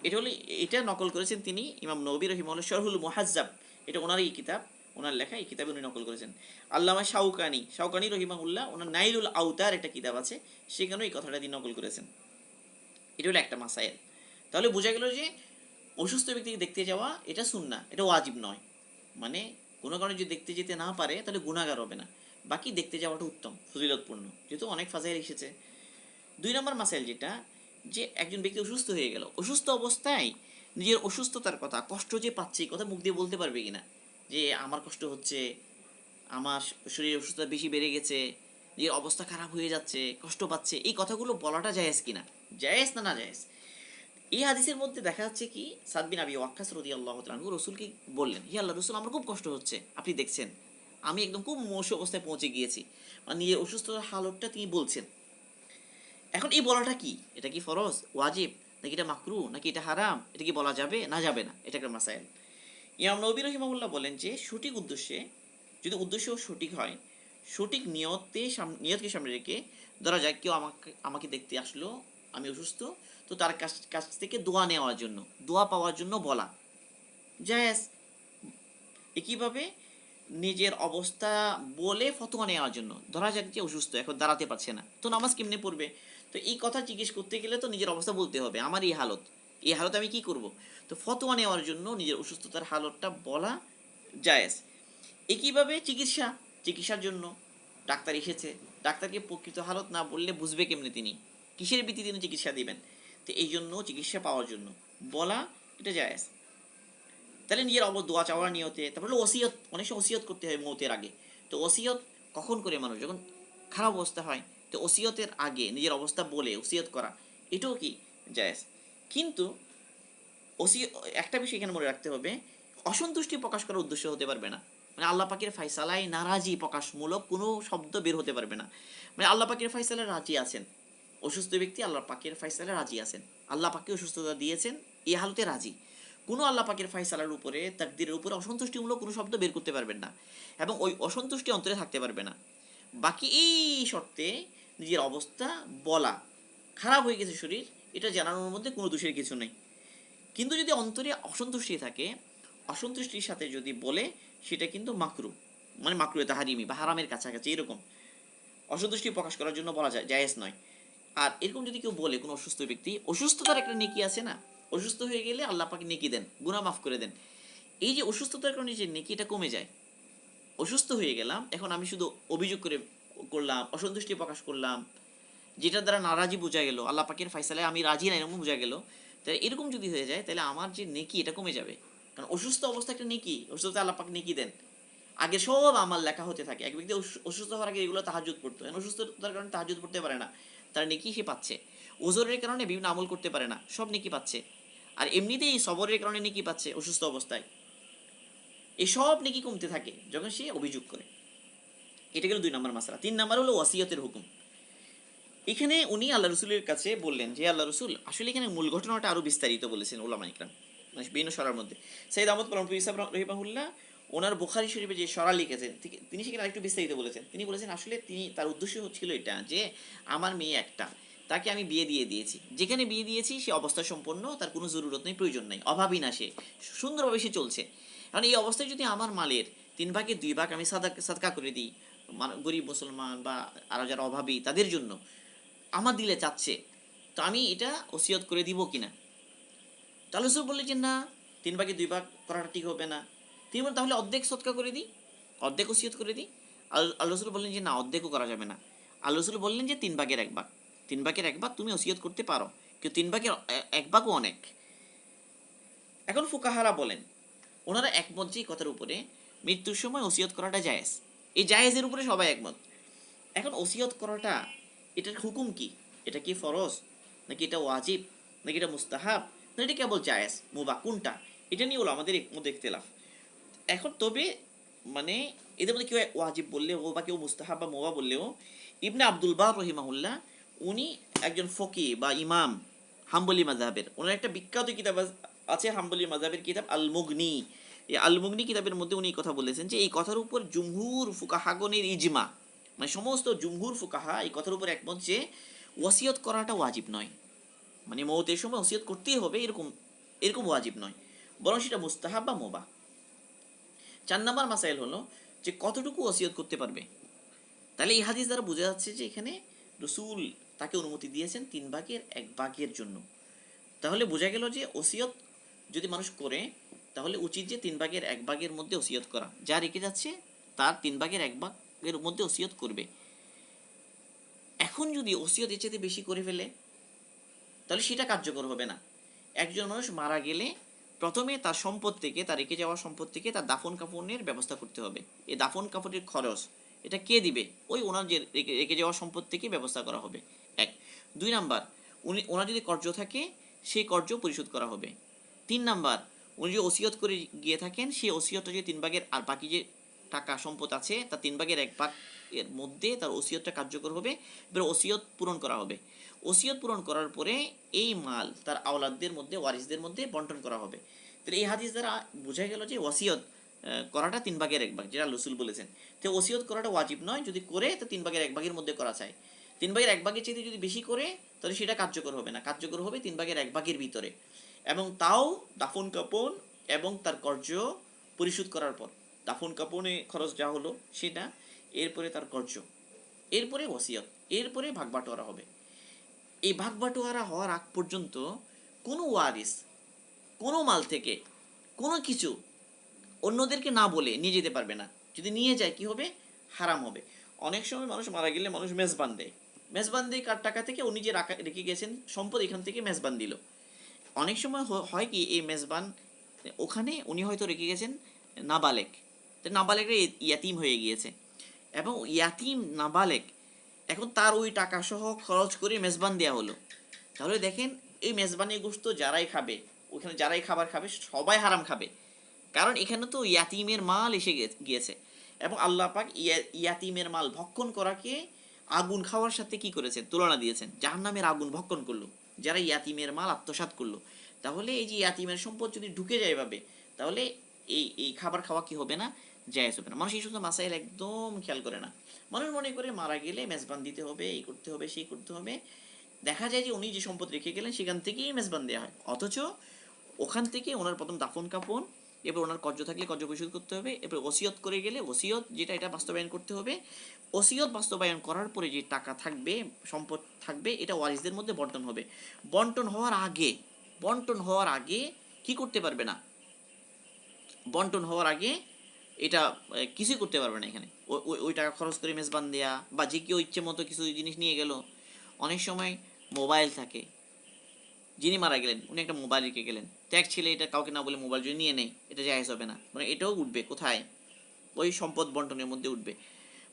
এটা হলো, এটা নকল করেছেন তিনি ইমাম নবী রহিমাহুল্লাহ শরহুল মুহাজ্জাব, এটা ওনারই কিতাব, ওনার লেখা, এই কিতাবে উনি নকল করেছেন। আল্লামা শাওকানি রহিমাহুল্লাহ ওনার নাইলুল আউতার একটা কিতাব আছে, সেখানেও এই কথাটা তিনি নকল করেছেন। এটা হলো একটা মাসাইল। তাহলে বোঝা গেল যে অসুস্থ ব্যক্তিকে দেখতে যাওয়া এটা সুন্নাহ, এটা ওয়াজিব নয়। মানে কোনো কারণে যদি দেখতে যেতে না পারে তাহলে গুনাহগার হবে না। বাকি দেখতে যাওয়াটা উত্তম, ফজিলতপূর্ণ, যেহেতু অনেক ফাজাইল এসেছে। 2 নম্বর মাসাইল যেটা, যে একজন ব্যক্তি অসুস্থ হয়ে গেল, অসুস্থ অবস্থায় নিজের অসুস্থতার কথা, কষ্ট যে পাচ্ছে কথা মুখ দিয়ে বলতে পারবে কিনা, যে আমার কষ্ট হচ্ছে, আমার শরীরের অসুস্থতা বেশি বেড়ে গেছে, নিজের অবস্থা খারাপ হয়ে যাচ্ছে, কষ্ট পাচ্ছে, এই কথাগুলো বলাটা জায়েজ কিনা, জায়েজ না না জায়েজ। এই হাদিসের মধ্যে দেখা যাচ্ছে কি সাদ বিন আবি ওয়াক্কাস রাদিয়াল্লাহু তাআলা আনহু রাসূলকে বললেন, হে আল্লাহর রাসূল, আমার খুব কষ্ট হচ্ছে, আপনি দেখছেন আমি একদম খুব মুমূর্ষু অবস্থায় পৌঁছে গিয়েছি, মানে নিজের অসুস্থতার হালতটা তিনি বলছেন। এখন এই বলাটা কি, এটা কি ফরজ, ওয়াজিব, নাকি এটা মাকরু, নাকি এটা হারাম, এটা কি বলা যাবে না যাবে না, এটা একটা মাসাইল। ইমাম নবী রহিমাহুল্লাহ বলেন যে সঠিক উদ্দেশ্যে, যদি উদ্দেশ্য সঠিক হয়, সঠিক নিয়তকে সামনে রেখে, ধরা যায় কেউ আমাকে দেখতে আসলো, আমি অসুস্থ, তো তার কাছ থেকে দোয়া নেওয়ার জন্য, দোয়া পাওয়ার জন্য বলা জায়েজ। একইভাবে নিজের অবস্থা বলে ফতোয়া নেওয়ার জন্য, ধরা যাক যে অসুস্থ, এখন দাঁড়াতে পারছে না, তো নামাজ কেমনে পড়বে, তো এই কথা জিজ্ঞেস করতে গেলে তো নিজের অবস্থা বলতে হবে, আমার এই হালত, এই হালত আমি কি করব, তো ফতোয়া নেওয়ার জন্য নিজের অসুস্থতার হালতটা বলা জায়েজ। একইভাবে চিকিৎসার জন্য ডাক্তার এসেছে, ডাক্তারকে প্রকৃত হালত না বললে বুঝবে কেমনে তিনি, কিসের ভিত্তিতে তিনি চিকিৎসা দিবেন, তো এই জন্য চিকিৎসা পাওয়ার জন্য বলা, এটা জায়েজ। তাহলে নিজের দোয়া চাওয়ার নিয়তে। তারপরে হলো ওসিয়ত, অনেক সময় ওসিয়ত করতে হয় মৌতের আগে। তো ওসিয়ত কখন করে মানুষ, যখন খারাপ অবস্থা হয়, তো ওসিয়তের আগে নিজের অবস্থা বলে ওসিয়ত করা, এটাও কি জায়েজ। কিন্তু ওসি একটা বিষয় এখানে মনে রাখতে হবে, অসন্তুষ্টি প্রকাশ করার উদ্দেশ্য হতে পারবে না। মানে আল্লাহ পাকের ফায়সালায় নারাজি প্রকাশমূলক কোনো শব্দ বের হতে পারবে না। মানে আল্লাহ পাকের ফায়সালায় রাজি আছেন, অসুস্থ ব্যক্তি আল্লাহ পাকের ফায়সালায় রাজি আছেন, আল্লাহ পাকে অসুস্থতা দিয়েছেন, এই হালতে রাজি। কোনো আল্লাহ পাকের ফায়সালার উপরে, তাকদীরের উপরে অসন্তুষ্টিমূলক কোনো শব্দ বের করতে পারবেন না, এবং ওই অসন্তুষ্টি অন্তরে থাকতে পারবে না। বাকি এই শর্তে নিজের অবস্থা বলা, খারাপ হয়ে গেছে শরীর, এটা জানানোর মধ্যে কোনো দোষের কিছু নেই। কিন্তু যদি অন্তরে অসন্তুষ্টি থাকে, অসন্তুষ্টির সাথে যদি বলে, সেটা কিন্তু মাকরু, মানে মাকরু তাহারিমি বা হারামের কাছাকাছি এরকম। অসন্তুষ্টি প্রকাশ করার জন্য বলা যায়, জায়েজ নয়। আর এরকম যদি কেউ বলে, কোনো অসুস্থ ব্যক্তি, অসুস্থতার একটা নেকি আছে না, অসুস্থ হয়ে গেলে আল্লাহ পাকে নেকি দেন, গুনাহ মাফ করে দেন। এই যে অসুস্থতার কারণে যে নেকিটা কমে যায়, অসুস্থ হয়ে গেলাম, এখন আমি শুধু অভিযোগ করলাম, অসন্তুষ্টি প্রকাশ করলাম, যেটার দ্বারা নারাজি বোঝা গেল, আল্লাহ পাকের ফায়সালায় আমি রাজি না এরকম বোঝা গেল, তাহলে এরকম যদি হয়ে যায়, তাহলে আমার যে নেকি এটা কমে যাবে। কারণ অসুস্থ অবস্থা একটা নেকি, অসুস্থতা আল্লাহ পাক নেকি দেন। আগে সব আমার লেখা হতে থাকে। এক ব্যক্তি অসুস্থ হওয়ার আগে এগুলো তাহাজ্জুদ পড়তো, এখন অসুস্থতার কারণে তাহাজ্জুদ পড়তে পারে না, তার নেকি সে পাচ্ছে। ওজরের কারণে বিভিন্ন আমল করতে পারে না, সব নেকি পাচ্ছে। আর এমনিতেই সবরের কারণে নেকি পাচ্ছে অসুস্থ অবস্থায়। এই সব নেকি কমতে থাকে যখন সে অভিযোগ করে। এটা গেল 2 নম্বর মাসআলা। 3 নম্বর হলো ওয়াসিয়তের হুকুম। এখানে উনি আল্লাহ রসুলের কাছে বললেন যে, আল্লাহ রসুল, আসলে এখানে মূল ঘটনাটা আরো বিস্তারিত বলেছেন ওলামা ইকরাম, মানে বিভিন্ন সরার মধ্যে। সৈয়দ আহমদ কলমপুর ইসাব রহিমাহুল্লাহ ওনার বুখারী শরীফে যে সরা লিখেছেন, তিনি সেখানে আরেকটু বিস্তারিত বলেছেন। তিনি বলেছেন আসলে তার উদ্দেশ্য ছিল এটা যে, আমার মেয়ে একটা, তাকে আমি বিয়ে দিয়ে দিয়েছি, যেখানে বিয়ে দিয়েছি সে অবস্থা সম্পন্ন, তার কোনো জরুরত নেই, প্রয়োজন নেই, অভাবই না, সে সুন্দরভাবে সে চলছে। কারণ এই অবস্থায় যদি আমার মালের 3 ভাগের 2 ভাগ আমি সাদকা করে দিই গরিব মুসলমান বা আরো যারা অভাবী তাদের জন্য, আমার দিলে চাচ্ছে, তো আমি এটা ওসিয়ত করে দিব কিনা। তো আল্লাহ রসুল বললেন যে না, 3 ভাগে 2 ভাগ করাটা ঠিক হবে না। তিনি বলেন তাহলে অর্ধেক সৎকা করে দিই, অর্ধেক ওসিয়ত করে দিই। আল্লাহ রসুল বললেন যে না, অর্ধেকও করা যাবে না। আল্লাহ রসুল বললেন যে 3 ভাগের 1 ভাগ, 3 ভাগের 1 ভাগ তুমি ওসিয়ত করতে পারো, কিন্তু 3 ভাগের 1 ভাগও অনেক। এখন ফুকাহারা বলেন, ওনারা একমত যে এই কথার উপরে, মৃত্যুর সময় ওসিয়ত করাটা জায়েজ, এই জায়েজের উপরে সবাই একমত। এখন ওসিয়ত করাটা, এটার হুকুম কি? এটা কি ফরজ, নাকি এটা ওয়াজিব, নাকি এটা মুস্তাহাব, না এটা কেবল জায়েজ মুবাহ, কোনটা? এটা নিয়ে হলো আমাদের মধ্যে ইখতিলাফ। এখন তবে মানে এদের মধ্যে কেউ ওয়াজিব বললেও বা কেউ মুস্তাহাব বা মুবাহ বললেও, ইবনে আব্দুল বার রহিমাহুল্লাহ, উনি একজন ফকি বা ইমাম হাম্বলি মাযহাবের, ওনার একটা বিখ্যাত কিতাব আছে হাম্বলি মাযহাবের কিতাব আল মুগনি। এই আল মুগনি কিতাবের মধ্যে উনি কথা বলেছেন যে, এই কথার উপর জুমহুর ফুকাহাগণের ইজমা, মানে সমস্ত জুমহুর ফুকাহা এই কথার উপর একমত যে ওয়াসিয়ত করাটা ওয়াজিব নয়, মানে মওতের সময় ওসিয়ত করতেই হবে এরকম, এরকম ওয়াজিব নয়, বরং সেটা মুস্তাহাব বা মুবাহ। 4 নম্বর মাসাইল হলো যে কতটুকু ওসিয়ত করতে পারবে। তাহলে এই হাদিস দ্বারা বোঝা যাচ্ছে যে এখানে রসুল তাকে অনুমতি দিয়েছেন 3 ভাগের 1 ভাগের জন্য। তাহলে বোঝা গেল যে ওসিয়ত যদি মানুষ করে, তাহলে উচিত যে 3 ভাগের 1 ভাগের মধ্যে ওসিয়ত করা, যা রেখে যাচ্ছে তার 3 ভাগের 1 ভাগের মধ্যে ওসিয়ত করবে। এখন যদি ওসিয়ত এর চাইতে বেশি করে ফেলে, তাহলে সেটা কার্যকর হবে না। একজন মানুষ মারা গেলে প্রথমে তার সম্পদ থেকে, তার রেখে যাওয়া সম্পদ থেকে তার দাফন কাফনের ব্যবস্থা করতে হবে। এই দাফন কাফনের খরচ এটা কে দিবে? ওই ওনার যে রেখে যাওয়া সম্পদ থেকে ব্যবস্থা করা হবে, 1। 2 নাম্বার, ওনার যদি কর্জ থাকে সেই কর্জ পরিশোধ করা হবে। 3 নাম্বার, উনি যদি ওসিয়ত করে গিয়ে থাকেন, সেই ওসিয়তটা যে 3 ভাগের, আর বাকি যে টাকা সম্পদ আছে তার 3 ভাগের 1 ভাগ এর মধ্যে তার ওসিয়তটা কার্যকর হবে, এবার ওসিয়ত পূরণ করা হবে। ওসিয়ত পূরণ করার পরে এই মাল তার আওলাদদের মধ্যে, ওয়ারিসদের মধ্যে বন্টন করা হবে। তাহলে এই হাদিস দ্বারা বোঝা গেল যে ওসিয়ত করাটা 3 ভাগের 1 ভাগ, যেটা রসুল বলেছেন। তো ওসিয়ত করাটা ওয়াজিব নয়, যদি করে তো 3 ভাগের 1 ভাগের মধ্যে করা চাই। 3 ভাগের 1 ভাগের চাইতে যদি বেশি করে, তাহলে সেটা কার্যকর হবে না, কার্যকর হবে 3 ভাগের 1 ভাগের ভিতরে, এবং তাও দাফন কাপন এবং তার কর্য পরিশোধ করার পর। দাফন কাপনে খরচ যা হলো সেটা, এরপরে তার কর্য, এরপরে ওসিয়ত, এরপরে ভাগ বাটোয়ারা হবে। এই ভাগ বাটোয়ারা হওয়ার আগ পর্যন্ত কোনো ওয়ারিস কোনো মাল থেকে কোনো কিছু অন্যদেরকে না বলে নিয়ে যেতে পারবে না। যদি নিয়ে যায় কি হবে? হারাম হবে। অনেক সময় মানুষ মারা গেলে মানুষ মেজবান দেয়, মেজবান দিয়ে কার টাকা থেকে, উনি যে রেখে গেছেন সম্পদ, এখান থেকে মেজবান দিল। অনেক সময় হয় কি, এই মেজবান ওখানে উনি হয়তো রেখে গেছেন নাবালেক, নাবালেকরা ইয়াতিম হয়ে গিয়েছে, এবং ইয়াতিম নাবালেক এখন তার ওই টাকা সহ খরচ করে মেজবান দেওয়া হলো। তাহলে দেখেন এই মেজবানি গোশত যারাই খাবে, ওখানে যারাই খাবার খাবে সবাই হারাম খাবে। কারণ এখানে তো ইয়াতিমের মাল এসে গিয়েছে, এবং আল্লাহ পাক ইয়াতিমের মাল ভক্ষণ করাকে আগুন খাওয়ার সাথে কি করেছেন, তুলনা দিয়েছেন। জাহান্নামের আগুন ভক্ষণ করলো যারা ইয়াতিমের মাল আত্মসাৎ করলো। তাহলে এই যে ইয়াতিমের সম্পদ যদি ঢুকে যায় এভাবে, তাহলে এই খাবার খাওয়া কি হবে না, জায়েজ হবে না। মানুষ এই সমস্ত মাসাইল একদম খেয়াল করে না। মানুষ মনে করে মারা গেলে মেজবান দিতে হবে, এই করতে হবে, সেই করতে হবে। দেখা যায় যে উনি যে সম্পদ রেখে গেলেন সেখান থেকেই মেজবান দেওয়া হয়, অথচ ওখান থেকে ওনার প্রথম দাফন কাফন, এরপর ওনার কর্য থাকলে কর্য পরিশোধ করতে হবে, এরপর ওসিয়ত করে গেলে ওসিয়ত যেটা এটা বাস্তবায়ন করতে হবে। ওসিয়ত বাস্তবায়ন করার পরে যে টাকা থাকবে, সম্পদ থাকবে, এটা ওয়ারিসদের মধ্যে বন্টন হবে। বন্টন হওয়ার আগে কি করতে পারবে না, বন্টন হওয়ার আগে এটা কিছুই করতে পারবে না। এখানে ওই টাকা খরচ করে মেজবান দেয়া, বা যে কেউ ইচ্ছে মতো কিছু জিনিস নিয়ে গেল। অনেক সময় মোবাইল থাকে, যিনি মারা গেলেন উনি একটা মোবাইল রেখে গেলেন, ট্যাক্স ছেলে এটা কাউকে না বলে মোবাইল যদি নিয়ে নেয়, এটা জায়েজ হবে না, মানে এটাও উঠবে কোথায়, ওই সম্পদ বন্টনের মধ্যে উঠবে।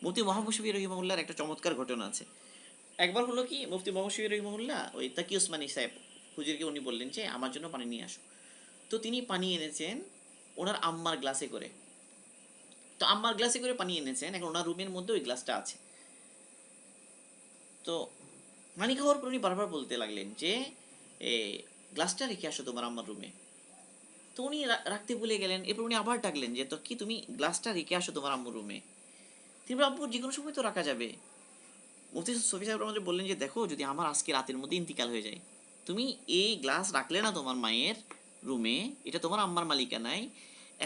মুফতি মোহাম্মদ শফি রহিমাহুল্লাহর একটা চমৎকার ঘটনা আছে। একবার হলো কি, মুফতি মোহাম্মদ শফি রহিমাহুল্লাহ ওই তাকি ওসমানী সাহেব হুজুরকে উনি বললেন যে আমার জন্য পানি নিয়ে আসো। তো তিনি পানি এনেছেন ওনার আম্মার গ্লাসে করে। তো আম্মার গ্লাসে করে পানি এনেছেন, এখন ওনার রুমের মধ্যে ওই গ্লাসটা আছে। তো পানি খাওয়ার পর উনি বারবার বলতে লাগলেন যে গ্লাসটা রেখে আসো তোমার আম্মার রুমে। তো উনি রাখতে ভুলে গেলেন। এরপর উনি আবার ডাকলেন যে তো কি তুমি গ্লাসটা রেখে আসো তোমার আম্মুর রুমে। তিনি আব্বু যে কোনো সময় তো রাখা যাবে। মুফতি শফি সাহেব রহমান বললেন যে দেখো, যদি আমার আজকে রাতের মধ্যে ইন্তিকাল হয়ে যায়, তুমি এই গ্লাস রাখলে না তোমার মায়ের রুমে, এটা তোমার আম্মার মালিকানায়।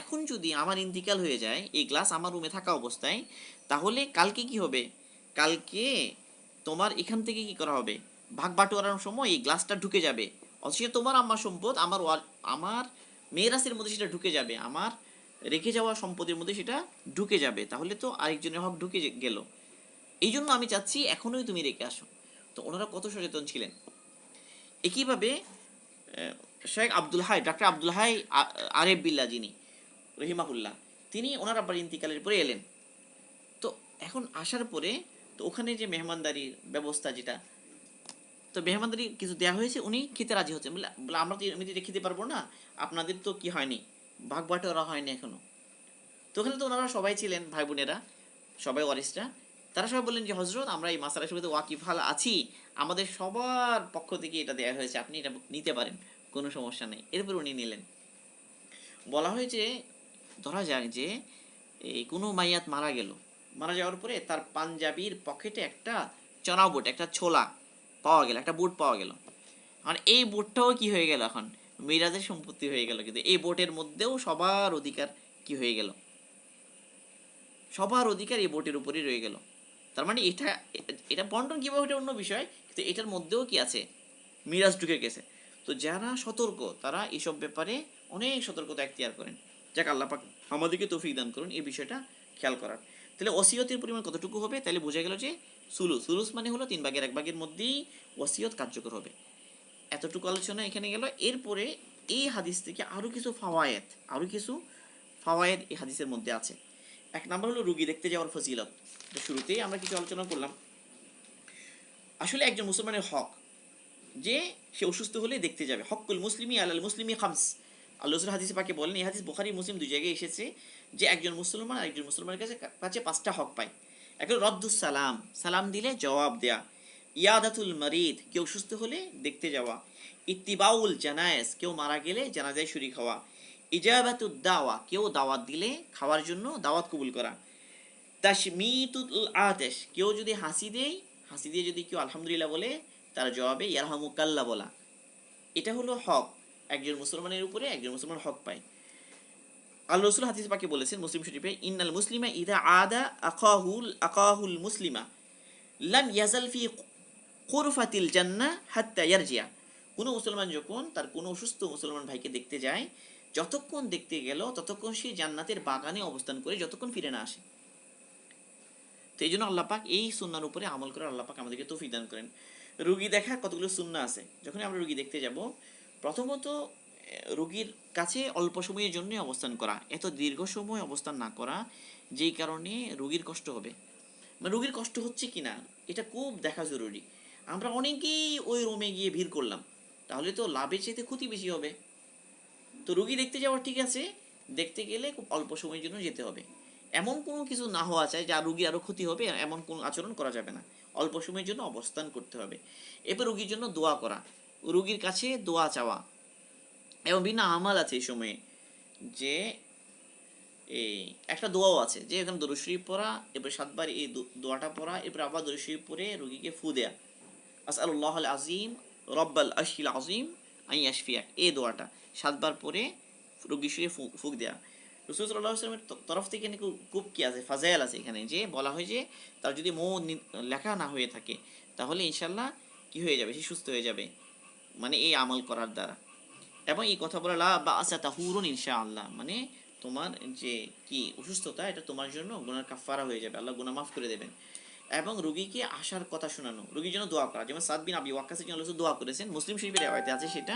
এখন যদি আমার ইন্তিকাল হয়ে যায় এই গ্লাস আমার রুমে থাকা অবস্থায়, তাহলে কালকে কি হবে, কালকে তোমার এখান থেকে কি করা হবে, ভাগ বাটোয়ারার সময় এই গ্লাসটা ঢুকে যাবে। অথচ তোমার আম্মার সম্পদ আমার মেরাসের মধ্যে সেটা ঢুকে যাবে, আমার রেখে যাওয়া সম্পদের মধ্যে সেটা ঢুকে যাবে। তাহলে তো আরেকজনের হক ঢুকে গেল। এই জন্য আমি চাচ্ছি এখনই তুমি রেখে আসো। তো ওনারা কত সচেতন ছিলেন। একইভাবে শেখ আব্দুল হাই, ডাক্তার আব্দুল হাই আরেফ বিল্লাহ যিনি রহিমাহুল্লাহ, তিনি ওনার আব্বার ইন্তিকালের পরে এলেন। তো এখন আসার পরে তো ওখানে যে মেহমানদারির ব্যবস্থা যেটা, তো মেহমানদারি কিছু দেওয়া হয়েছে, উনি খেতে রাজি হচ্ছেন। বলে আমরা তো এমনিতে খেতে পারবো না, আপনাদের তো কি হয়নি, ভাগ বাটোয়ারা হয়নি এখনো। তো ওখানে তো ওনারা সবাই ছিলেন, ভাই বোনেরা সবাই ওয়ারিসরা। তারা সবাই বললেন যে হজরত আমরা এই মাসালার সাথে ওয়াকিফাল আছি, আমাদের সবার পক্ষ থেকে এটা দেওয়া হয়েছে, আপনি এটা নিতে পারেন, কোনো সমস্যা নেই। এরপর উনি নিলেন। বলা হয়েছে, ধরা যায় যে এই কোনো মাইয়াত মারা গেল, মারা যাওয়ার পরে তার পাঞ্জাবির পকেটে একটা চনা বুট, একটা ছোলা পাওয়া গেল, একটা বুট পাওয়া গেল। মানে এই বুটটাও কি হয়ে গেল, এখন মিরাজের সম্পত্তি হয়ে গেল। কিন্তু এই বোটের মধ্যেও সবার অধিকার কি হয়ে গেল, সবার অধিকার এই বোটের উপরেই রয়ে গেল। তার মানে এটা এটা বন্টন কীভাবে, এটা অন্য বিষয়, কিন্তু এটার মধ্যেও কি আছে, মিরাজ ঢুকে গেছে। তো যারা সতর্ক তারা এইসব ব্যাপারে অনেক সতর্কতা এখতিয়ার করেন। যাক আল্লাহ পাক আমাদেরকে তৌফিক দান করুন এই বিষয়টা খেয়াল করার। তাহলে ওসিয়তের পরিমাণ কতটুকু হবে, তাহলে বোঝা গেল যে সুলুস মানে হলো 3/1 মধ্যেই ওসিয়ত কার্যকর হবে। এতটুকু আলোচনা এখানে গেল। এরপরে এই হাদিস থেকে আরও কিছু ফাওয়ায়েদ এই হাদিসের মধ্যে আছে। এক নাম্বার হলো রুগী দেখতে যাওয়ার ফজিলত। তো শুরুতেই আমরা কিছু আলোচনা করলাম। আসলে একজন মুসলমানের হক যে সে অসুস্থ হলে দেখতে যাবে। হকুল মুসলিমি আলাল মুসলিমি খামস, আল্লাহ রাসূল হাদিসে পাকে বলেন, এই হাদিস বুখারী মুসলিম দুই জায়গায় এসেছে, যে একজন মুসলমান আরেকজন মুসলমানের কাছে 5টা হক পায়। এক হলো রদ্দুস সালাম, সালাম দিলে জবাব দেয়া। ইয়াদাতুল মারিদ, কেউ অসুস্থ হলে দেখতে যাওয়া। ইত্তিবাউল জানায়েজ, কেউ মারা গেলে জানাজায় শরীক হওয়া। ইজাবাতুদ দাওয়া, কেউ দাওয়াত দিলে খাওয়ার জন্য দাওয়াত কবুল করা। তাশমিতুল আতেশ, কেউ যদি হাসি দেয়, হাসি দিয়ে যদি কেউ আলহামদুলিল্লাহ বলে, তার জবাবে ইয়ারহামুকাল্লাহ বলা। এটা হলো হক, একজন মুসলমানের উপরে একজন মুসলমান হক পায়। আল্লাহ রাসূল হাদিস পাকে বলেছেন মুসলিম শরীফে, ইন্নাল মুসলিমা ইদা আদা আকাহুল মুসলিমা লাম ইয়াজাল ফি কুরফাতিল জান্নাহ হাত্তা ইয়ারজিয়া। কোনো মুসলমান যখন তার কোনো অসুস্থ মুসলমান ভাইকে দেখতে যায়, যতক্ষণ দেখতে গেল ততক্ষণ সে জান্নাতের বাগানে অবস্থান করে, যতক্ষণ ফিরে না আসে। তো এই জন্য আল্লাহ পাক এই সুন্নার উপরে আমল করে আল্লাহ পাক আমাদেরকে তৌফিক দান করেন। রুগী দেখার কতগুলো সুন্নাহ আছে। যখন আমরা রুগী দেখতে যাব, প্রথমত রুগীর কাছে অল্প সময়ের জন্য অবস্থান করা, এত দীর্ঘ সময় অবস্থান না করা, যেই কারণে রুগীর কষ্ট হবে। মানে রুগীর কষ্ট হচ্ছে কি না এটা খুব দেখা জরুরি। আমরা অনেকেই ওই রুমে গিয়ে ভিড় করলাম, তাহলে তো লাভের চাইতে ক্ষতি বেশি হবে। তো রুগী দেখতে যাওয়া ঠিক আছে, দেখতে গেলে খুব অল্প সময়ের জন্য যেতে হবে। এমন কোনো কিছু না হওয়া চাই যা রুগী আরও ক্ষতি হবে, এমন কোনো আচরণ করা যাবে না। অল্প সময়ের জন্য অবস্থান করতে হবে। এরপর রুগীর জন্য দোয়া করা, রুগীর কাছে দোয়া চাওয়া, এবং বিভিন্ন আমাল আছে এই সময়ে, যে এই একটা দোয়াও আছে যে এখানে দরুদ শরীফ পড়া, এরপর 7 বার এই দোয়াটা পড়া, এরপর আবার দরুদ শরীফ পড়ে রুগীকে ফু দেয়া, আসআলুল্লাহ আল আজিম রব্বাল আরশিল আজিম আন ইয়াশফিয়াক, এই দোয়াটা 7 বার পরে রুগীর শরীরে ফুক দেয়া। রাসূল সাল্লাল্লাহু আলাইহি ওয়াসাল্লামের তরফ থেকে খুব কি আছে, ফাজাইল আছে এখানে, যে বলা হয় যে তার যদি লেখা না হয়ে থাকে তাহলে ইনশাল্লাহ কি হয়ে যাবে, সে সুস্থ হয়ে যাবে, মানে এই আমল করার দ্বারা। এবং এই কথা বলা লা বাসা তাহুরুন ইনশাআল্লাহ, মানে তোমার যে কি অসুস্থতা এটা তোমার জন্য গুনার কাফারা হয়ে যাবে, আল্লাহ গুনাহ মাফ করে দেবেন। এবং রোগীকে আশার কথা শোনানো, রোগীর জন্য দোয়া করা, যেমন সাদ বিন আবি ওয়াক্কাসের জন্য আল্লাহ দোয়া করেছেন, মুসলিম শরীফের রিওয়ায়াতে আছে সেটা।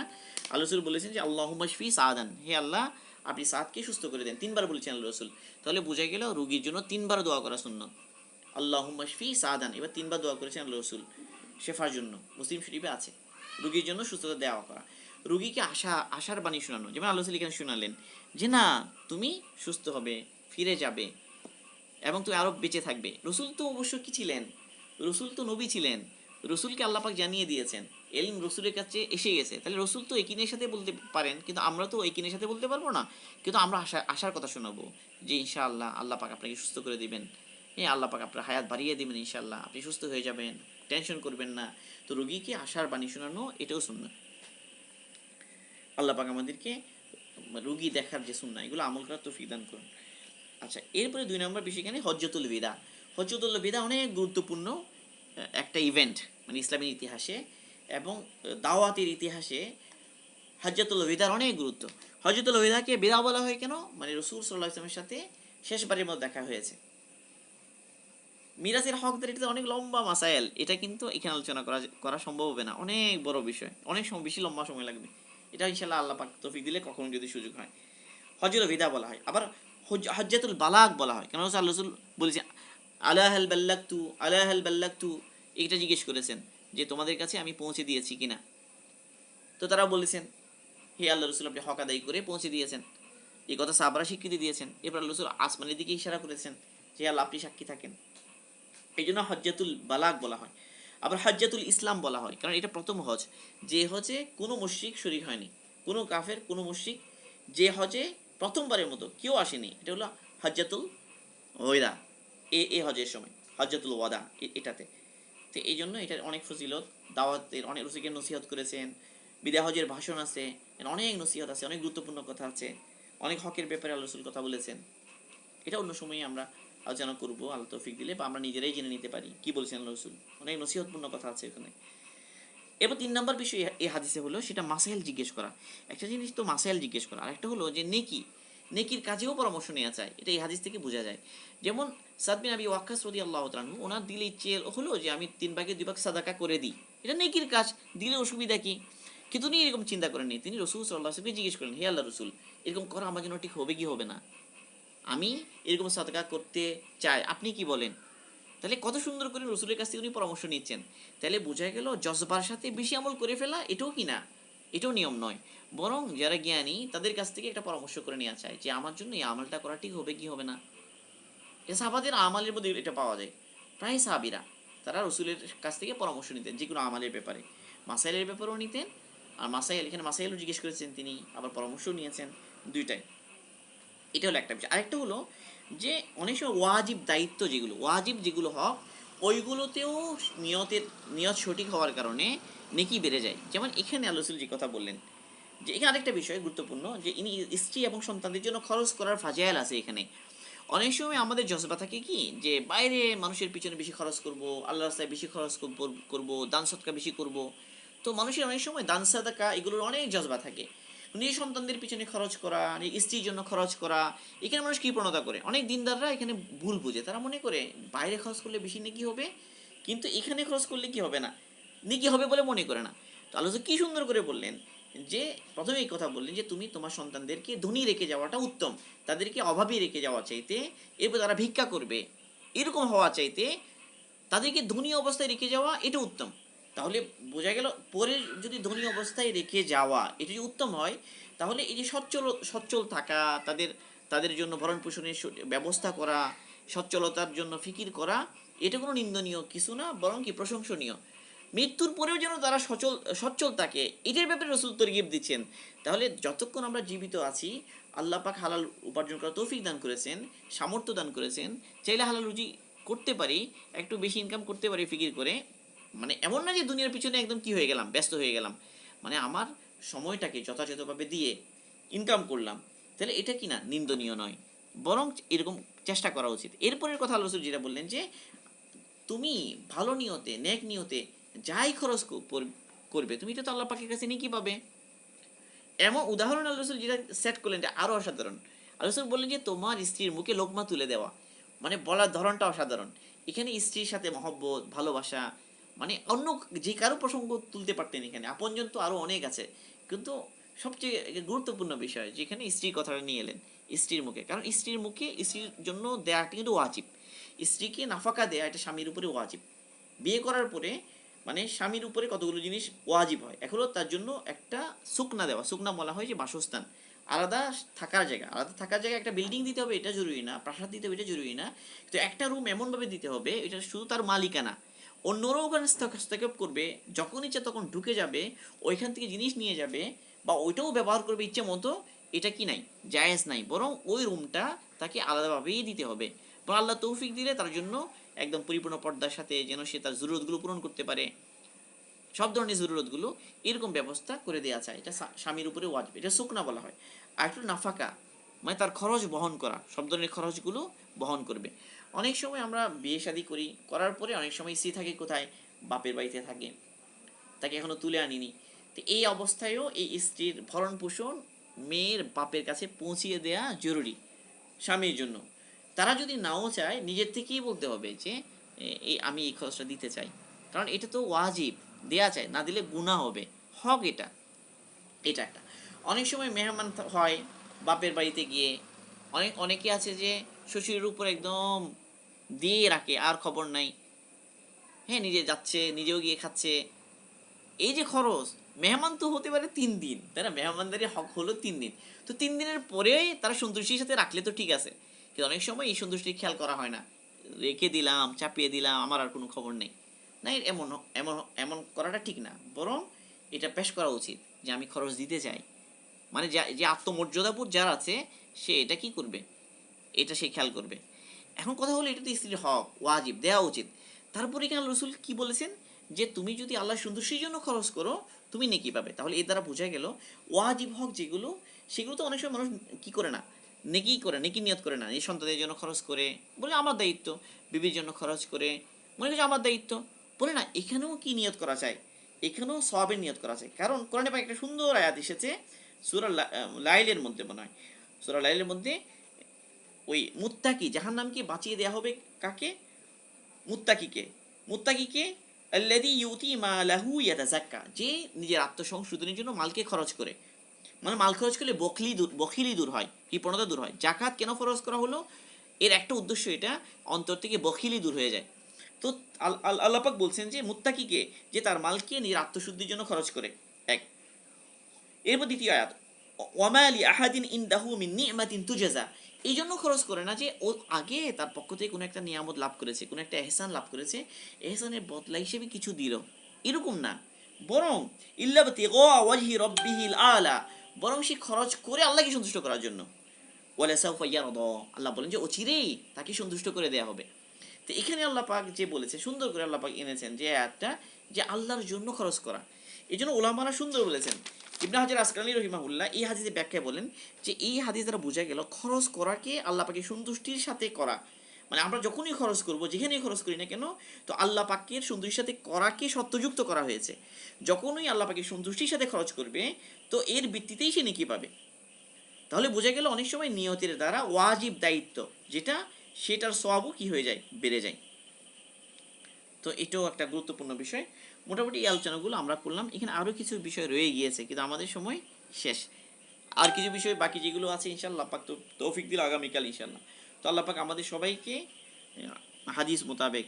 আল্লাহ রাসূল বলেছেন যে আল্লাহুম্মা শফি সাদান, হে আল্লাহ আপনি সাদকে সুস্থ করে দেন, 3 বার বলেছেন আল্লাহ রাসূল। তাহলে বোঝা গেল রোগীর জন্য 3 বার দোয়া করা সুন্নাত। আল্লাহুম্মা শফি সাদান, এবার 3 বার দোয়া করেছেন আল্লাহ রাসূল শেফার জন্য, মুসলিম শরীফে আছে। রোগীর জন্য সুস্থতা দেওয়া করা, রোগীকে আশার বাণী শোনানো, যেমন আল্লাহ রাসূল এখানে শোনালেন যে না তুমি সুস্থ হবে, ফিরে যাবে, এবং তুমি আরো বেঁচে থাকবে। রসুল তো অবশ্য কি ছিলেন, রসুল তো নবী ছিলেন, রসুলকে আল্লাহ পাক জানিয়ে দিয়েছেন, এলম রসুলের কাছে এসে গেছে, তাহলে রসুল তো একিনের সাথে বলতে পারেন, কিন্তু আমরা তো একিনের সাথে বলতে পারবো না। কিন্তু আমরা আশার কথা শোনাবো যে ইনশাআল্লাহ আল্লাহ পাক আপনাকে সুস্থ করে দিবেন, হ্যাঁ আল্লাহ পাক আপনার হায়াত বাড়িয়ে দিবেন, ইনশাআল্লাহ আপনি সুস্থ হয়ে যাবেন, টেনশন করবেন না। তো রোগীকে আশার বাণী শোনানো এটাও সুন্নাহ। আল্লাহ পাক আমাদেরকে রোগী দেখার যে সুন্নাহ এগুলো আমল করার তৌফিক দান করুন। আচ্ছা, এরপরে 2 নম্বর বিষয় এখানে হজ্জতুল বিদা। হজ্জতুল বিদা অনেক গুরুত্বপূর্ণ একটা ইভেন্ট, মানে ইসলামের ইতিহাসে এবং দাওয়াতের ইতিহাসে হজ্জতুল বিদার অনেক গুরুত্ব। হজ্জতুল বিদাকে বিদা বলা হয় কেন, মানে রাসূল সাল্লাল্লাহু আলাইহি ওয়াসাল্লামের সাথে শেষবারের মতো দেখা হয়েছে। মিরাজের হকদার, এটা অনেক লম্বা মাসাইল, এটা কিন্তু এখানে আলোচনা করা সম্ভব হবে না, অনেক বড় বিষয়, অনেক বেশি লম্বা সময় লাগবে। এটা ইনশাআল্লাহ আল্লাহ পাক তৌফিক দিলে কখনো যদি সুযোগ হয়। হজ্জুল বিদা বলা হয়, আবার হজ্জাতুল বালাগ বলা হয়, কেন আল্লাহ রাসূল বলেছেন আলাহাল বাল্লাগতু আলাহাল বাল্লাগতু, এটা জিজ্ঞেস করেছেন যে তোমাদের কাছে আমি পৌঁছে দিয়েছি কিনা, তো তারা বলেছেন হে আল্লাহ রাসূল আপনি হক আদায় করে পৌঁছে দিয়েছেন, এই কথা সাহাবারা স্বীকৃতি দিয়েছেন। এরপর আল্লাহ রাসূল আসমানের দিকে ইশারা করেছেন যে আল্লাহ আপনি সাক্ষী থাকেন, এই জন্য হজ্জাতুল বালাগ বলা হয়। আবার হজ্জাতুল ইসলাম বলা হয়, কারণ এটা প্রথম হজ, যে হজে কোনো মুশরিক শরীক হয়নি, কোনো কাফের কোনো মুশরিক, যে হজে প্রথমবারের মতো কেউ আসেনি, এটা হলো হজ্জাতুল ওয়াদা। এ হজের সময় হজ্জাতুল ওয়াদা এটাতে, তো এই জন্য এটার অনেক ফজিলত, দাওয়াতের অনেক রসিকের নসিহত করেছেন, বিদায় হজের ভাষণ আছে, অনেক নসিহত আছে, অনেক গুরুত্বপূর্ণ কথা আছে, অনেক হকের ব্যাপারে আল্লাহ রাসূল কথা বলেছেন। এটা অন্য সময়ে আমরা আলোচনা করবো আল্লাহ তৌফিক দিলে, বা আমরা নিজেরাই জেনে নিতে পারি কি বলছেন আল্লাহ রাসূল, অনেক নসিহতপূর্ণ কথা আছে এখানে। এবার 3 নম্বর বিষয় এই হাদিসে হলো সেটা মাসাইল জিজ্ঞেস করা। একটা জিনিস তো মাসাইল জিজ্ঞেস করা, আর একটা হলো যে নেকির কাজেও পরামর্শ নেওয়া চাই, এটা এই হাদিস থেকে বোঝা যায়। যেমন সাদ বিন আবি ওয়াক্কাস রাদিয়াল্লাহু তাআলা আনহু, ওনার দিলে ইচ্ছে হলো যে আমি 3 ভাগের 2 ভাগ সাদাকা করে দিই, এটা নেকির কাজ, দিলে অসুবিধা কি, কিন্তু উনি এরকম চিন্তা করেননি, তিনি রাসূল সাল্লাল্লাহু আলাইহি ওয়াসাল্লামকে জিজ্ঞেস করলেন হে আল্লাহ রাসূল এরকম করা আমার জন্য ঠিক হবে কি হবে না, আমি এরকম সাদকা করতে চাই, আপনি কি বলেন। তাহলে কত সুন্দর করে রসুলের কাছ থেকে উনি পরামর্শ নিচ্ছেন, তাহলে বোঝা গেল জজবার সাথে বেশি আমল করে ফেলা এটাও কি না, এটাও নিয়ম নয়, বরং যারা জ্ঞানী তাদের কাছ থেকে একটা পরামর্শ করে নেওয়া চায় যে আমার জন্য এই আমলটা করা ঠিক হবে কি হবে না। এ সাহাবাদের আমলের মধ্যে এটা পাওয়া যায়, প্রায় সাহাবিরা তারা রসুলের কাছ থেকে পরামর্শ নিতেন যে কোনো আমলের ব্যাপারে, মাসাইলের ব্যাপারেও নিতেন, আর এখানে মাসাইলও জিজ্ঞেস করেছেন তিনি, আবার পরামর্শও নিয়েছেন, দুইটাই। এটা হলো একটা বিষয়। আরেকটা হলো যে অনেক সময় ওয়াজিব যেগুলো হক, ওইগুলোতেও নিয়ত সঠিক হওয়ার কারণে নেকি বেড়ে যায়। যেমন এখানে আল্লাহ রাসূল যে কথা বললেন, যে এখানে আরেকটা বিষয় গুরুত্বপূর্ণ, যে ইনি স্ত্রী এবং সন্তানদের জন্য খরচ করার ফাজাইল আছে এখানে। অনেক সময় আমাদের জজবা থাকে কি যে বাইরে মানুষের পিছনে বেশি খরচ করব, আল্লাহ রাস্তায় বেশি খরচ করব, দান সদকা বেশি করব। তো মানুষের অনেক সময় দান সাদাকা এগুলোর অনেক জজবা থাকে, নিজ সন্তানদের পিছনে খরচ করা, স্ত্রীর জন্য খরচ করা, এখানে মানুষ কি প্রণতা করে, অনেক দিনদাররা এখানে ভুল বুঝে, তারা মনে করে বাইরে খরচ করলে বেশি নেকি হবে, কিন্তু এখানে খরচ করলে কি হবে না, নেকি হবে বলে মনে করে না। তো আল্লাহ কি সুন্দর করে বললেন, যে প্রথমে এই কথা বললেন যে তুমি তোমার সন্তানদেরকে ধনী রেখে যাওয়াটা উত্তম, তাদেরকে অভাবী রেখে যাওয়া চাইতে, এরপর তারা ভিক্ষা করবে এরকম হওয়া চাইতে তাদেরকে ধনী অবস্থায় রেখে যাওয়া এটা উত্তম। তাহলে বোঝা গেল পরে যদি ধনী অবস্থায় রেখে যাওয়া এটা যদি উত্তম হয়, তাহলে এই যে সচ্ছল থাকা, তাদের তাদের জন্য ভরণ পোষণের ব্যবস্থা করা, সচ্ছলতার জন্য ফিকির করা, এটা কোনো নিন্দনীয় কিছু না, বরং কি প্রশংসনীয়। মৃত্যুর পরেও যেন তারা সচ্ছল থাকে, এটার ব্যাপারে রসুল তরগিব দিচ্ছেন। তাহলে যতক্ষণ আমরা জীবিত আছি, আল্লাহ পাক হালাল উপার্জন করার তৌফিক দান করেছেন, সামর্থ্য দান করেছেন, চাইলে হালাল রুজি করতে পারি, একটু বেশি ইনকাম করতে পারি ফিকির করে। মানে এমন না যে দুনিয়ার পিছনে একদম কি হয়ে গেলাম, ব্যস্ত হয়ে গেলাম, মানে আমার সময়টাকে যথাযথভাবে দিয়ে ইনকাম করলাম, তাহলে এটা কি না নিন্দনীয় নয়, বরং এরকম চেষ্টা করা উচিত। এরপরের কথা আল্লাহ রাসূল যেটা বললেন যে তুমি ভালো নিয়তে, নেক নিয়তে যাই খরচ করবে, তুমি এটা তো আল্লাহ পাকের কাছে নেকি পাবে। এমন উদাহরণ আল্লাহ রাসূল যেটা সেট করলেন, এটা আরো অসাধারণ। আল্লাহ রাসূল বললেন যে তোমার স্ত্রীর মুখে লোকমা তুলে দেওয়া, মানে বলার ধরনটা অসাধারণ। এখানে স্ত্রীর সাথে মহব্বত, ভালোবাসা, মানে অন্য যে কারো প্রসঙ্গ তুলতে পারতেন, এখানে আপনজন তো আরো অনেক আছে, কিন্তু সবচেয়ে গুরুত্বপূর্ণ বিষয় যেখানে স্ত্রীর কথাটা নিয়ে এলেন, স্ত্রীর মুখে। কারণ স্ত্রীর মুখে, স্ত্রীর জন্য দেয়াটা কিন্তু ওয়াজিব। স্ত্রীকে নাফাকা দেয়া এটা স্বামীর উপরে ওয়াজিব। বিয়ে করার পরে মানে স্বামীর উপরে কতগুলো জিনিস ওয়াজিব হয়, এগুলো তার জন্য একটা সুকনা দেওয়া, সুকনা বলা হয় যে বাসস্থান, আলাদা থাকার জায়গা। আলাদা থাকার জায়গা একটা বিল্ডিং দিতে হবে এটা জরুরি না, প্রাসাদ দিতে হবে এটা জরুরি না, তো একটা রুম এমনভাবে দিতে হবে এটা শুধু তার মালিকানা, অন্যরাও ওখানে হস্তক্ষেপ করবে, যখন ইচ্ছা তখন ঢুকে যাবে, ওইখান থেকে জিনিস নিয়ে যাবে, বা ওইটাও ব্যবহার করবে ইচ্ছে মতো, এটা কি নাই, জায়েজ নাই, বরং ওই রুমটা তাকে আলাদাভাবেই দিতে হবে। বরং আল্লাহ তৌফিক দিলে তার জন্য একদম পরিপূর্ণ পর্দার সাথে যেন সে তার জরুরতগুলো পূরণ করতে পারে, সব ধরনের জরুরতগুলো এরকম ব্যবস্থা করে দেওয়া চায়, এটা স্বামীর উপরে ওয়াজিব, এটা সুকনা বলা হয়। আর একটু নাফাকা, মানে তার খরচ বহন করা, সব ধরনের খরচগুলো বহন করবে। অনেক সময় আমরা বিয়ে শাদী করার পরে অনেক সময় স্ত্রী থাকে কোথায়, বাপের বাড়িতে থাকে, তাকে এখনো তুলে আনিনি। তো এই অবস্থায়ও এই স্ত্রীর ভরণ পোষণ মেয়ের বাপের কাছে পৌঁছিয়ে দেয়া জরুরি স্বামীর জন্য। তারা যদি নাও চায়, নিজের থেকেই বলতে হবে যে এই আমি এই খরচটা দিতে চাই, কারণ এটা তো ওয়াজিব, দেয়া চাই, না দিলে গুনাহ হবে, হক এটা। এটা একটা। অনেক সময় মেহমান হয় বাপের বাড়িতে গিয়ে, অনেকে আছে যে শ্বশুরের উপর একদম দিয়ে রাখে, আর খবর নাই, হ্যাঁ নিজে যাচ্ছে, নিজেও গিয়ে খাচ্ছে। এই যে খরচ, মেহমান তো হতে পারে 3 দিন, তাই না, মেহমানদারি হক হলো 3 দিন, তো 3 দিনের পরেই তারা সন্তুষ্টির সাথে রাখলে তো ঠিক আছে, কিন্তু অনেক সময় এই সন্তুষ্টির খেয়াল করা হয় না, রেখে দিলাম, চাপিয়ে দিলাম, আমার আর কোনো খবর নেই। না, এমন এমন এমন করাটা ঠিক না, বরং এটা পেশ করা উচিত যে আমি খরচ দিতে চাই, মানে যে আত্মমর্যাদাবোধ যার আছে, সে এটা কি করবে, এটা সে খেয়াল করবে। এখন কথা হলো এটা তো স্ত্রীর হক, ওয়াজিব, দেওয়া উচিত। তারপরে এখানে রসুল কি বলেছেন, যে তুমি যদি আল্লাহ সন্তুষ্টির জন্য খরচ করো, তুমি নেকি পাবে। তাহলে এর দ্বারা বোঝা গেল ওয়াজিব হক যেগুলো, সেগুলো তো অনেক সময় মানুষ কি করে না, নেকি করে, নেকি নিয়ত করে না, এই সন্তানের জন্য খরচ করে, বলে আমার দায়িত্ব, বিবির জন্য খরচ করে মনে করছে আমার দায়িত্ব, বলে না, এখানেও কি নিয়ত করা যায়, এখানেও সওয়াবের নিয়ত করা যায়। কারণ কোরআনে পাক একটা সুন্দর আয়াত এসেছে সূরা লাইলের মধ্যে, মনে হয় সূরা লাইলের মধ্যে, ওই মুত্তাকি জাহান্নামকে বাঁচিয়ে দেয়া হবে কাকে, মুত্তাকিকে। মুত্তাকিকে আল্লাযী ইউতি মালাহু ইয়াতাযাক্কা, যে নিজের আত্মসংশোধনের জন্য মালকে খরচ করে, মানে মাল খরচ করলে বখিলি দূর হয়, কৃপণতা দূর হয়। জাকাত কেন ফরজ করা হলো, এর একটা উদ্দেশ্য এটা, অন্তর থেকে বখিলি দূর হয়ে যায়। তো আল্লাহ পাক বলছেন যে মুত্তাকিকে, যে তার মালকে নিজের আত্মশুদ্ধির জন্য খরচ করে, এক। এরপর দ্বিতীয় আয়াত, ওয়ামা লি আহাদিন ইনদাহু মিন নি'মাতিন তুজাজা, এই জন্য খরচ করে না যে ও আগে তার পক্ষ থেকে কোনো একটা নিয়ামত লাভ করেছে, কোনো একটা এহসান লাভ করেছে, এহসানের বদলা হিসেবে কিছু দিল, এরকম না, বরং ইল্লা বিতিগা ওয়াজহি রাব্বিহিল আলা, বরং সে খরচ করে আল্লাহকে সন্তুষ্ট করার জন্য। ওয়ালা সাউফা ইয়ারদা, আল্লাহ বলেন যে অচিরেই তাকে সন্তুষ্ট করে দেয়া হবে। তো এখানে আল্লাহ পাক যে বলেছে, সুন্দর করে আল্লাহ পাক এনেছেন যে আয়াতটা, যে আল্লাহর জন্য খরচ করা। এই জন্য ওলামারা সুন্দর বলেছেন, ইবনে হাজার আসকালানী রহিমাহুল্লাহ এই হাদিসে ব্যাখ্যায় বলেন যে এই হাদিস দ্বারা বোঝা গেল খরচ করাকে আল্লাহ পাকের সন্তুষ্টির সাথে করা, মানে আমরা যখনই খরচ করব, যেখানেই খরচ করি না কেন, তো আল্লাহ পাকের সন্তুষ্টির সাথে করাকে সত্যযুক্ত করা হয়েছে। যখনই আল্লাহ পাকের সন্তুষ্টির সাথে খরচ করবে, তো এর ভিত্তিতেই সে নেকি পাবে। তাহলে বোঝা গেল অনেক সময় নিয়তের দ্বারা ওয়াজিব দায়িত্ব যেটা, সেটার সওয়াবও কি হয়ে যায়, বেড়ে যায়। তো এটাও একটা গুরুত্বপূর্ণ বিষয়। মোটামুটি এই আলোচনাগুলো আমরা করলাম, এখানে আরও কিছু বিষয় রয়ে গিয়েছে, কিন্তু আমাদের সময় শেষ। আর কিছু বিষয় বাকি যেগুলো আছে ইনশাল্লাহ পাক তো তৌফিক দিল আগামীকাল ইনশাল্লাহ। তো আল্লাহ পাক আমাদের সবাইকে হাদিস মোতাবেক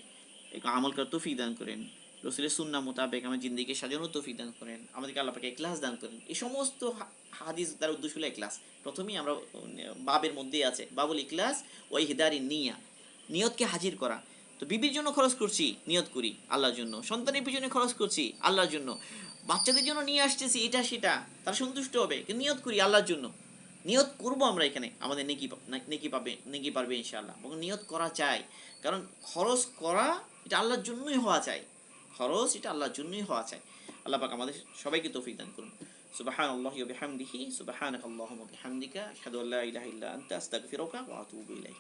একটু আমল করার তৌফিক দান করেন। রসুলের সুন্নাহ মোতাবেক আমার জিন্দিগি সাজানোর তৌফিক দান করেন, আমাদেরকে আল্লাহ পাক ইখলাস দান করেন। এই সমস্ত হাদিস দ্বারা উদ্দেশ্য হলো ইখলাস। প্রথমেই আমরা বাবের মধ্যেই আছে বাবুল ইখলাস ওই হিদারি নিয়া, নিয়তকে হাজির করা। তো বিবির জন্য খরচ করছি, নিয়ত করি আল্লাহর জন্য। সন্তানের পিছনে খরচ করছি আল্লাহর জন্য। বাচ্চাদের জন্য নিয়ে আসতেছি এটা সেটা, তারা সন্তুষ্ট হবে, কিন্তু নিয়ত করি আল্লাহর জন্য। নিয়ত করবো আমরা এখানে, আমাদের নেকি পারবে ইনশাআল্লাহ। এবং নিয়ত করা চাই, কারণ খরচ করা এটা আল্লাহর জন্যই হওয়া চাই। খরচ এটা আল্লাহর জন্যই হওয়া চাই। আল্লাহ পাক আমাদের সবাইকে তৌফিক দান করুন। সুবহানাল্লাহি ওয়া বিহামদিহি, সুবহানাকাল্লাহুম্মা ওয়া বিহামদিকা, আশহাদু আল্লা ইলাহা ইল্লা আনতা, আস্তাগফিরুকা ওয়া আতুবু ইলাইক।